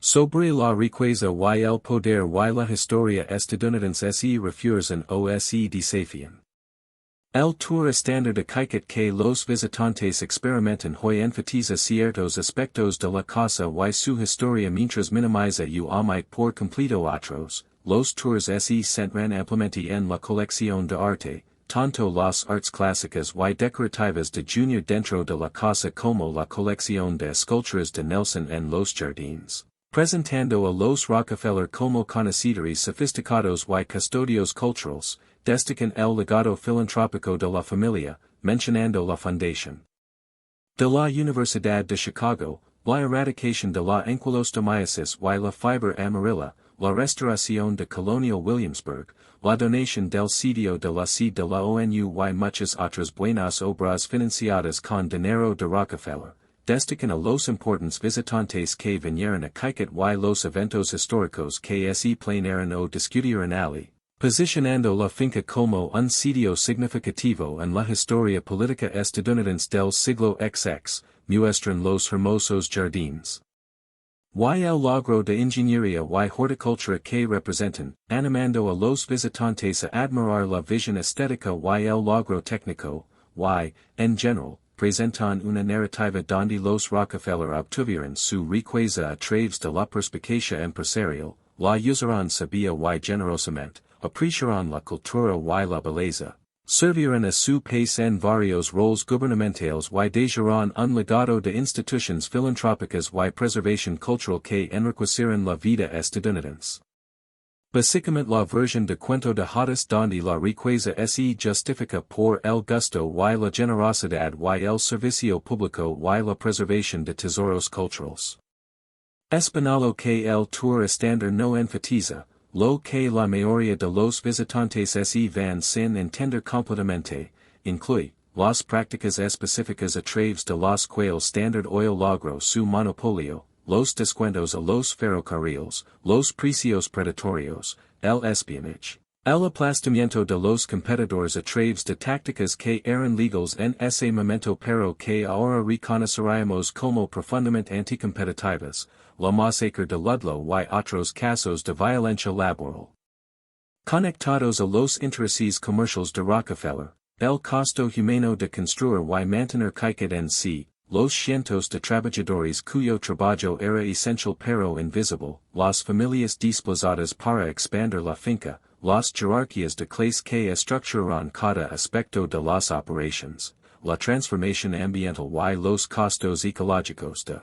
sobre la riqueza y el poder y la historia estadounidense se refuerzan o se desafían. El tour estándar de Kaiket que los visitantes experimentan hoy enfatiza ciertos aspectos de la casa y su historia mientras minimiza u omite por completo otros. Los tours se centran ampliamente en la colección de arte, tanto las artes clásicas y decorativas de Junior dentro de la casa como la colección de esculturas de Nelson en los jardines, presentando a los Rockefeller como conocedores sofisticados y custodios culturales, destacan el legado filantrópico de la familia, mencionando la fundación de la Universidad de Chicago, la erradicación de la anquilostomiasis y la fiebre amarilla, la restauración de Colonial Williamsburg, la donación del sitio de la sede de la ONU y muchas otras buenas obras financiadas con dinero de Rockefeller, destacan a los importantes visitantes que vinieron a Kaiket y los eventos históricos que se planearon o discutieron allí, posicionando la finca como un sitio significativo en la historia política estadounidense del siglo XX, muestran los hermosos jardines y el logro de ingeniería y horticultura que representan, animando a los visitantes a admirar la visión estética y el logro técnico, y, en general, presentan una narrativa donde los Rockefeller obtuvieron su riqueza a través de la perspicacia empresarial, la usaron sabia y generosamente, apreciaron la cultura y la belleza. Serviron a su país en varios roles gubernamentales y dejaron un legado de instituciones filantrópicas y preservación cultural que enriquecieron la vida estadounidense. Básicamente la versión de cuento de hadas donde la riqueza se justifica por el gusto y la generosidad y el servicio público y la preservación de tesoros culturales. Espinalo que el tour estándar no enfatiza, lo que la mayoría de los visitantes se van sin entender completamente, incluye, las prácticas específicas a través de las cuales Standard Oil logró su monopolio, los descuentos a los ferrocarriles, los precios predatorios, el espionaje, el aplastamiento de los competidores a través de tácticas que eran legales en ese momento pero que ahora reconoceríamos como profundamente anticompetitivas, la masacre de Ludlow y otros casos de violencia laboral. Conectados a los intereses comerciales de Rockefeller, el costo humano de construir y mantener Kaiket en sí, los cientos de trabajadores cuyo trabajo era esencial pero invisible, las familias desplazadas para expandir la finca, las jerarquías de clase que estructuraron cada aspecto de las operations, la transformación ambiental y los costos ecológicos de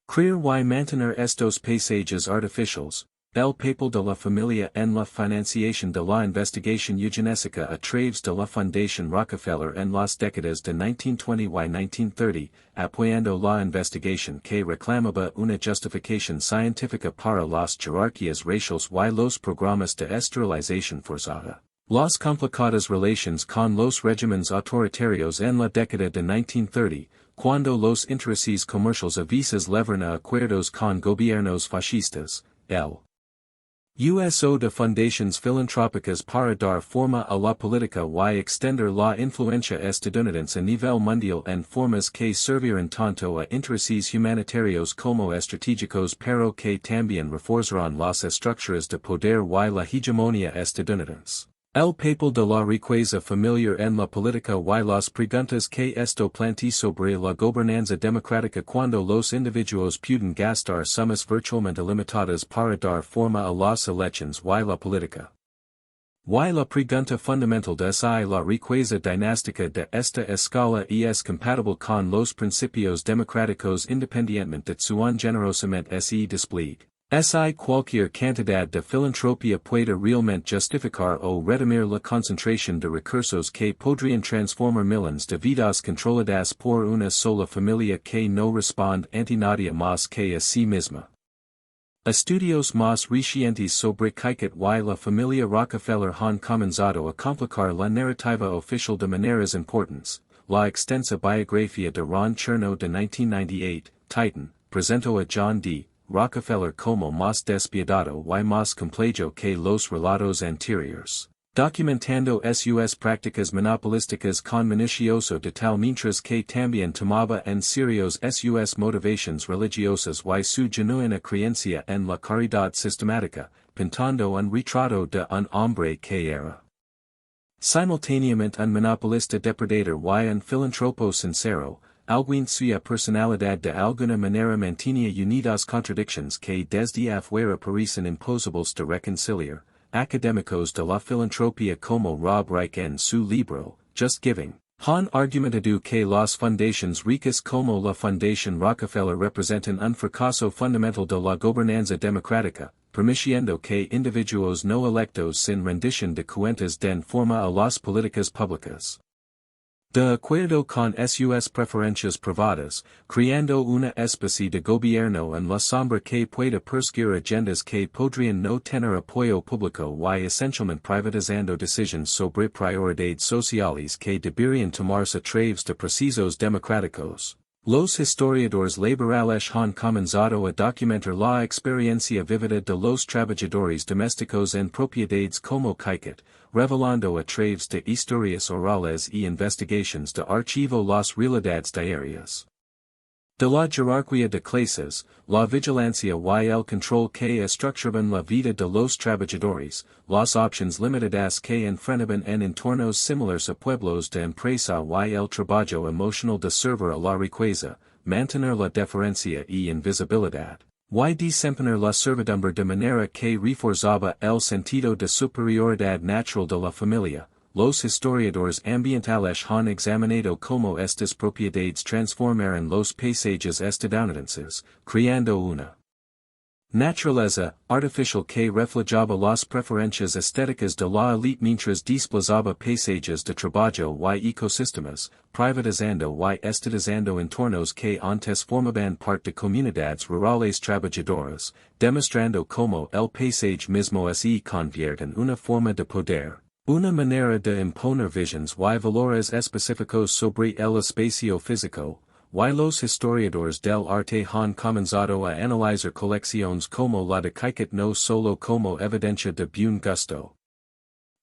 crear y mantener estos paisajes artificiales, el papel de la familia en la financiación de la investigación eugenésica a través de la Fundación Rockefeller en las décadas de 1920 y 1930, apoyando la investigación que reclamaba una justificación científica para las jerarquías raciales y los programas de esterilización forzada. Las complicadas relaciones con los regímenes autoritarios en la década de 1930, cuando los intereses comerciales a veces levan a acuerdos con gobiernos fascistas, el uso de fundaciones filantrópicas para dar forma a la política y extender la influencia estadounidense a nivel mundial en formas que servirán tanto a intereses humanitarios como estratégicos pero que también reforzarán las estructuras de poder y la hegemonía estadounidense. El papel de la riqueza familiar en la política y las preguntas que esto plantea sobre la gobernanza democrática cuando los individuos pueden gastar sumas virtualmente limitadas para dar forma a las elecciones y la política. Y la pregunta fundamental de si la riqueza dinástica de esta escala es compatible con los principios democráticos independientemente de su generosamente y despliegue. Si cualquier cantidad de filantropía puede realmente justificar o redimir la concentración de recursos que podrían transformar millones de vidas controladas por una sola familia que no responde ante nadie más que a sí misma. Estudios más recientes sobre Kikit y la familia Rockefeller han comenzado a complicar la narrativa oficial de maneras importantes. La extensa biografía de Ron Chernow de 1998, Titan, presentó a John D. Rockefeller como más despiadado y más complejo que los relatos anteriores, documentando sus prácticas monopolísticas con minucioso detalle mientras que también tomaba en serio sus motivaciones religiosas y su genuina creencia en la caridad sistemática, pintando un retrato de un hombre que era simultáneamente un monopolista depredador y un filántropo sincero. Alguien suya personalidad de alguna manera mantenía unidas contradicciones que desde afuera parecen imposibles de reconciliar. Académicos de la filantropía como Rob Reich en su libro, Just Giving, han argumentado que las fundaciones ricas como la Fundación Rockefeller representan un fracaso fundamental de la gobernanza democrática, permitiendo que individuos no electos sin rendición de cuentas den forma a las políticas públicas. De acuerdo con sus preferencias privadas, creando una especie de gobierno en la sombra que pueda perseguir agendas que podrían no tener apoyo público y esencialmente privatizando decisiones sobre prioridades sociales que deberían tomarse a través de procesos democráticos. Los historiadores liberales han comenzado a documentar la experiencia vivida de los trabajadores domésticos en propiedades como Kikit, revelando a través de historias orales y investigaciones de archivo las realidades diarias de la jerarquía de clases, la vigilancia y el control que estructuraban la vida de los trabajadores, las opciones limitadas que enfrentaban en entornos similares a pueblos de empresa y el trabajo emocional de servir a la riqueza, mantener la deferencia y invisibilidad, y desempeñar la servidumbre de manera que reforzaba el sentido de superioridad natural de la familia. Los historiadores ambientales han examinado cómo estas propiedades transformaron los paisajes estadounidenses, creando una naturaleza artificial que reflejaba las preferencias estéticas de la élite mientras desplazaba paisajes de trabajo y ecosistemas, privatizando y estatizando entornos que antes formaban parte de comunidades rurales trabajadoras, demostrando cómo el paisaje mismo se convierte en una forma de poder. Una manera de imponer visions y valores específicos sobre el espacio físico, y los historiadores del arte han comenzado a analizar colecciones como la de Kikit no solo como evidencia de buen gusto,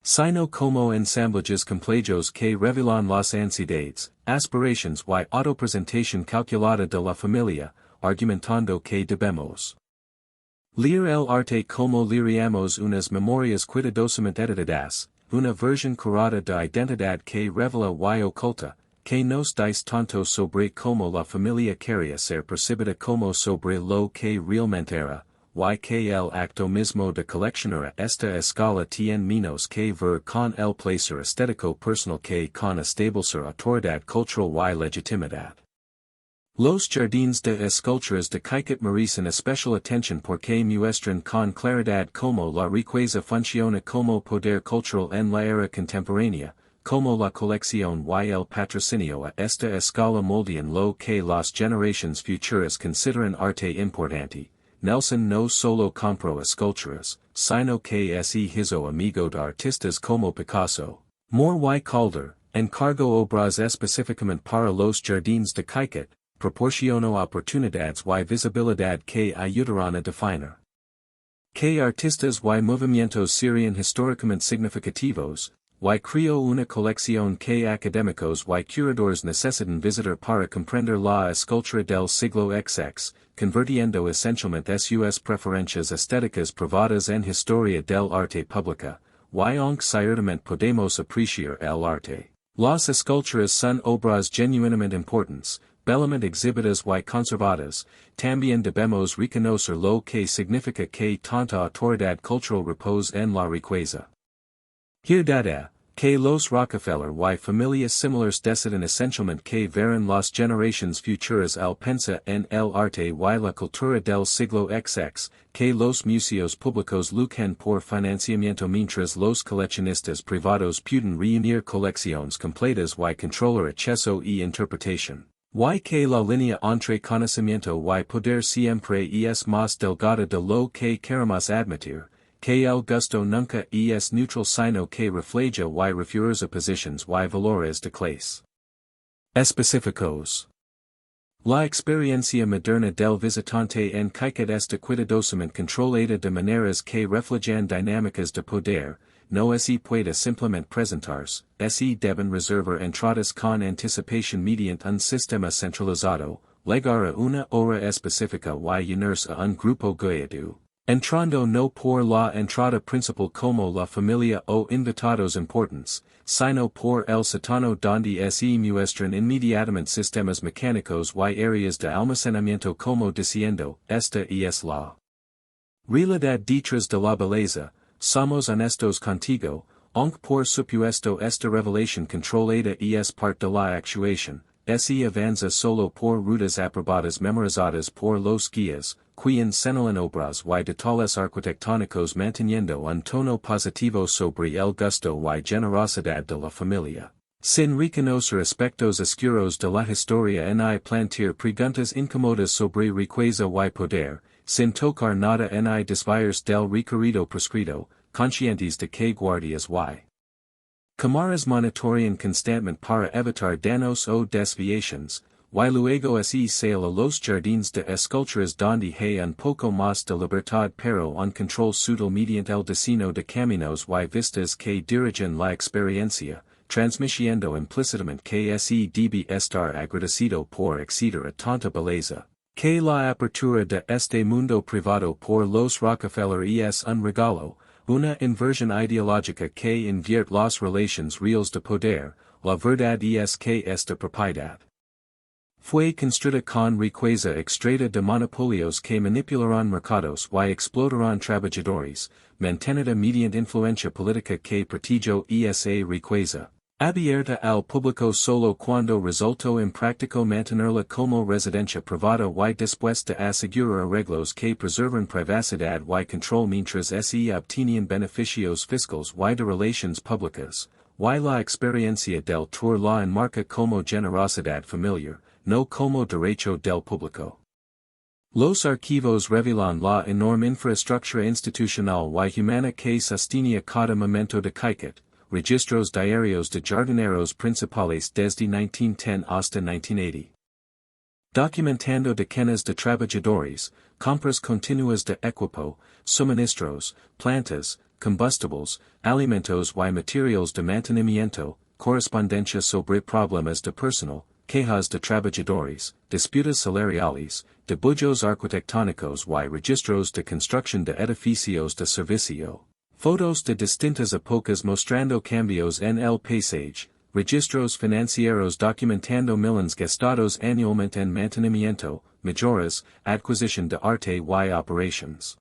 sino como ensamblajes complejos que revelan las ansiedades, aspiraciones y autopresentación calculada de la familia, argumentando que debemos leer el arte como leeríamos unas memorias cuidadosamente editadas, una versión curada de identidad que revela y oculta, que nos dice tanto sobre cómo la familia quería ser percibida como sobre lo que realmente era, y que el acto mismo de coleccionar a esta escala tiene menos que ver con el placer estético personal que con establecer autoridad cultural y legitimidad. Los jardines de esculturas de Kikit merecen especial atención porque muestran con claridad cómo la riqueza funciona como poder cultural en la era contemporánea, como la colección y el patrocinio a esta escala moldean lo que las generaciones futuras consideran arte importante. Nelson no solo compró esculturas, sino que se hizo amigo de artistas como Picasso, Moore y Calder, Encargo obras específicamente para los jardines de Caiquet, proporciono oportunidades y visibilidad que ayudarán a definir. Que artistas y movimientos serían históricamente significativos, y creó una colección que académicos y curadores necesitan visitar para comprender la escultura del siglo XX, convirtiendo esencialmente sus preferencias estéticas privadas en historia del arte pública, y aunque ciertamente podemos apreciar el arte. Las esculturas son obras genuinamente importantes, bellamente exhibidas y conservadas, también debemos reconocer lo que significa que tanta autoridad cultural repose en la riqueza. Dada, que los Rockefeller y familias similares deciden esencialmente que verán las generaciones futuras al pensar en el arte y la cultura del siglo XX, que los museos públicos luchan por financiamiento mientras los coleccionistas privados pueden reunir colecciones completas y controlar acceso y interpretación. Y que la línea entre conocimiento y poder siempre es más delgada de lo que queremos admitir, que el gusto nunca es neutral sino que refleja y refuerza posiciones y valores de clase específicos. La experiencia moderna del visitante en Caiquet está cuidadosamente controlada de maneras que reflejan dinámicas de poder, no se puede simplemente presentarse, se deben reservar entradas con anticipación mediante un sistema centralizado, llegar a una hora específica y unirse a un grupo guiado, entrando no por la entrada principal como la familia o invitados importantes, sino por el sótano donde se muestran inmediatamente sistemas mecánicos y áreas de almacenamiento como diciendo, esta es la realidad detrás de la belleza. Somos honestos contigo, aunque por supuesto esta revelación controlada es parte de la actuación, se avanza solo por rutas aprobadas memorizadas por los guías, quien señalan obras y detalles arquitectónicos manteniendo un tono positivo sobre el gusto y generosidad de la familia. Sin reconocer aspectos oscuros de la historia ni plantear preguntas incómodas sobre riqueza y poder, sin tocar nada ni desviarse del recorrido prescrito, conscientes de que guardias y cámaras monitorean constantemente para evitar daños o desviaciones, y luego se sale a los jardines de esculturas donde hay un poco más de libertad pero un control sutil mediante el diseño de caminos y vistas que dirigen la experiencia, transmitiendo implícitamente que se debe estar agradecido por acceder a tanta belleza. Que la apertura de este mundo privado por los Rockefeller es un regalo, una inversión ideológica que invierte las relaciones reales de poder, la verdad es que esta propiedad fue construida con riqueza extraída de monopolios que manipularán mercados y explotarán trabajadores, mantenida mediante influencia política que protegió esa riqueza. Abierta al público solo cuando resultó impráctico mantenerla como residencia privada y después de asegurar arreglos que preservan privacidad y control mientras se obtenían beneficios fiscales y de relaciones públicas, y la experiencia del tour la enmarca como generosidad familiar, no como derecho del público. Los archivos revelan la enorme infraestructura institucional y humana que sostenía cada momento de Caiquet. Registros diarios de jardineros principales desde 1910 hasta 1980. Documentando decenas de trabajadores, compras continuas de equipo, suministros, plantas, combustibles, alimentos y materiales de mantenimiento, correspondencia sobre problemas de personal, quejas de trabajadores, disputas salariales, dibujos arquitectónicos y registros de construcción de edificios de servicio. Fotos de distintas épocas mostrando cambios en el paisaje, registros financieros documentando millones gastados anualmente en mantenimiento, mejoras, adquisición de arte y operations.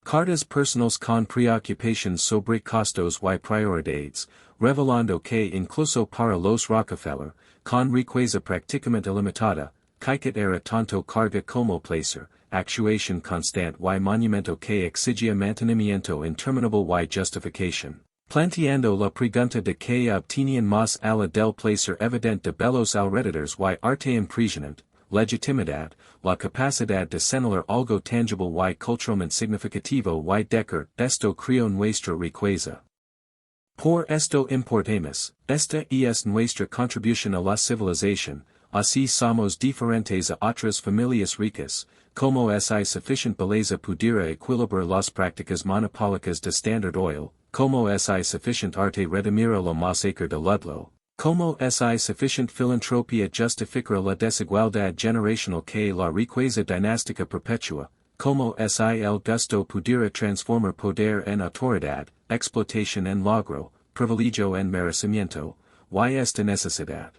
Cartas personales con preocupaciones sobre costos y prioridades, revelando que incluso para los Rockefeller, con riqueza prácticamente ilimitada, Caiquet era tanto carga como placer, actuación constante y monumento que exigía mantenimiento interminable y justificación. Planteando la pregunta de que obtenían más ala del placer evidente de bellos alrededores y arte impresionante, legitimidad, la capacidad de señalar algo tangible y culturalmente significativo y decir, esto creó nuestra riqueza. Por esto importamos, esta es nuestra contribución a la civilización, así somos diferentes a otras familias ricas, como es hay sufficient belleza pudiera equilibrar las prácticas monopólicas de Standard Oil, como es hay sufficient arte redimir lo masacre de Ludlow, como es hay sufficient filantropía justificar la desigualdad generacional que la riqueza dinástica perpetua, como es hay el gusto pudiera transformar poder en autoridad, explotación en logro, privilegio en merecimiento, y esta necesidad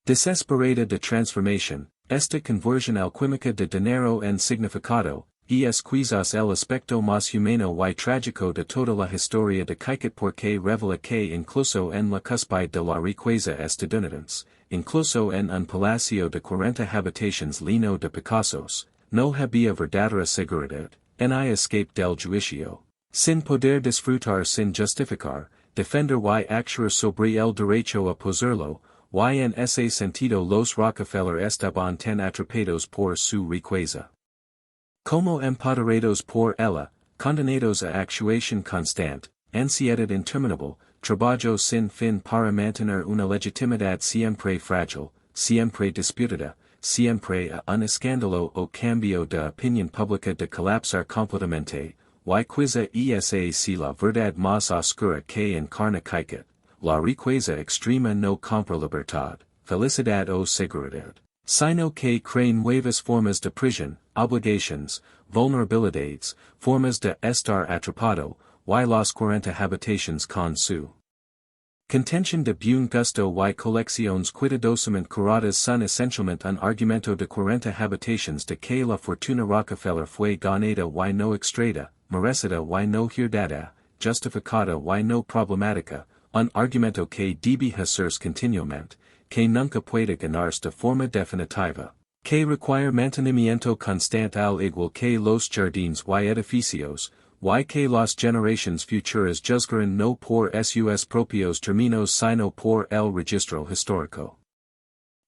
desesperada de transformación, esta conversión alquímica de dinero en significado, es quizás el aspecto más humano y trágico de toda la historia de Kaiket porque revela que incluso en la cúspide de la riqueza estadounidense, incluso en un palacio de 40 habitaciones lleno de Picassos, no había verdadera seguridad, en escape del juicio, sin poder disfrutar sin justificar, defender y actuar sobre el derecho a poseerlo, y en ese sentido los Rockefeller estaban tan atrapados por su riqueza. Como empoderados por ella, condenados a actuación constante, ansiedad interminable, trabajo sin fin para mantener una legitimidad siempre frágil, siempre disputada, siempre a un escándalo o cambio de opinión pública de colapsar completamente, y quizá esa si la verdad más oscura que encarna Kaiket, la riqueza extrema no compra libertad, felicidad o seguridad, sino que crea nuevas formas de prisión, obligations, vulnerabilidades, formas de estar atrapado, y las 40 habitaciones con su contención de buen gusto y colecciones cuidadosamente curadas son esencialmente un argumento de 40 habitaciones de que la fortuna Rockefeller fue ganada y no extraída, merecida y no herdada, justificada y no problemática, un argumento que debe hacerse continuamente, que nunca puede ganarse de forma definitiva, que requiere mantenimiento constante al igual que los jardines y edificios, y que las generaciones futuras juzgarán no por sus propios términos sino por el registro histórico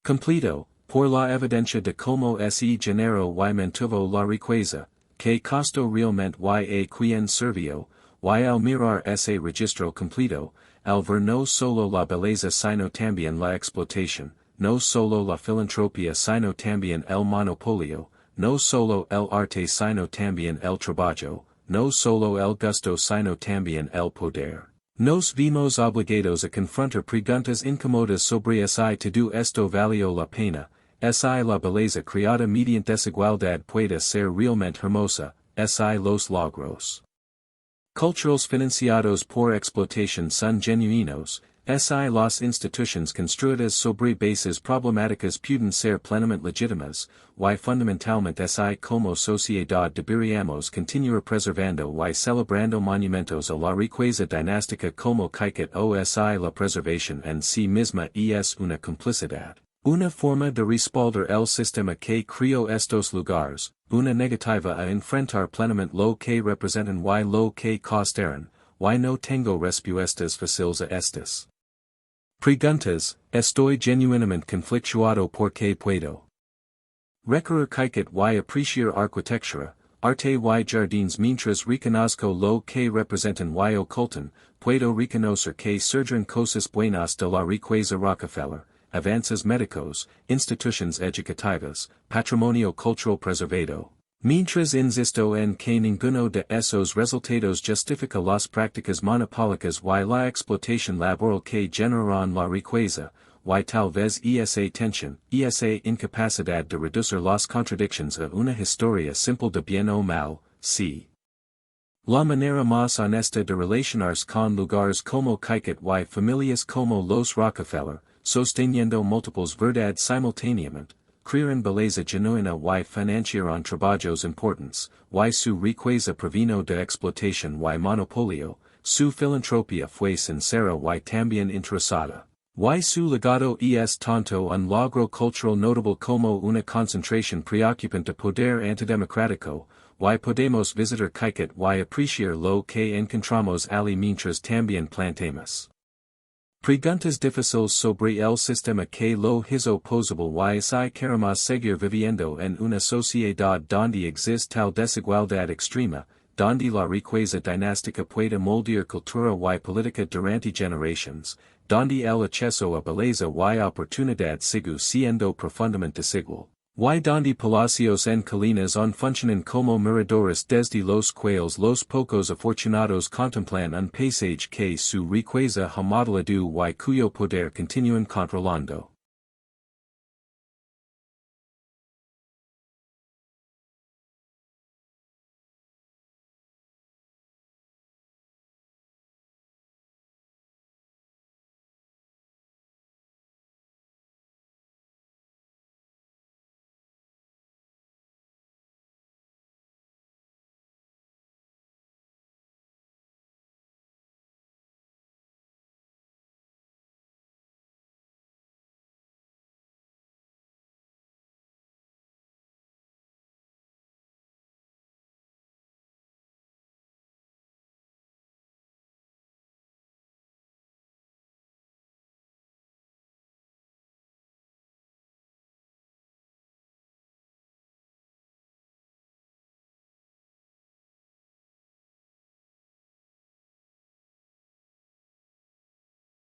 completo, por la evidencia de cómo ese género y mantuvo la riqueza, que costó realmente y a quien sirvió, y al mirar ese registro completo, al ver no solo la belleza sino también la explotación, no solo la filantropía sino también el monopolio, no solo el arte sino también el trabajo, no solo el gusto sino también el poder. Nos vimos obligados a confrontar preguntas incómodas sobre si todo esto valió la pena, si la belleza creada mediante desigualdad puede ser realmente hermosa, si los logros culturales financiados por explotación son genuinos, si las instituciones construidas sobre bases problemáticas pueden ser plenamente legítimas, y fundamentalmente si como sociedad deberíamos continuar preservando y celebrando monumentos a la riqueza dinástica como Kaiket o si la preservación en sí misma es una complicidad, una forma de respaldar el sistema que creó estos lugares, una negativa a enfrentar plenamente lo que representan y lo que costaron, y no tengo respuestas fáciles a estas preguntas, estoy genuinamente conflictuado porque puedo recorrer Kaiket y apreciar arquitectura, arte y jardines mientras reconozco lo que representan y ocultan, puedo reconocer que surgen cosas buenas de la riqueza Rockefeller, avances médicos, instituciones educativas, patrimonio cultural preservado. Mientras insisto en que ninguno de esos resultados justifica las prácticas monopólicas y la explotación laboral que generaron la riqueza, y tal vez esa tensión, esa incapacidad de reducir las contradicciones a una historia simple de bien o mal, sí. La manera más honesta de relacionarse con lugares como Kaiket y familias como los Rockefeller, sosteniendo múltiples verdades simultáneamente, crearon belleza genuina y financiaron trabajos importantes, y su riqueza provino de explotación y monopolio, su filantropía fue sincera y también interesada, y su legado es tanto un logro cultural notable como una concentración preocupante de poder antidemocrático, y podemos visitar Kaiket y apreciar lo que encontramos allí mientras también planteamos preguntas difíciles sobre el sistema que lo hizo posible y si queremos seguir viviendo en una sociedad donde existe tal desigualdad extrema, donde la riqueza dinástica puede moldear cultura y política durante generaciones, donde el acceso a belleza y oportunidad sigue siendo profundamente desigual. Y donde palacios en colinas aún funcionan como miradores desde los cuales los pocos afortunados contemplan un paisaje que su riqueza ha modelado y cuyo poder continúan controlando.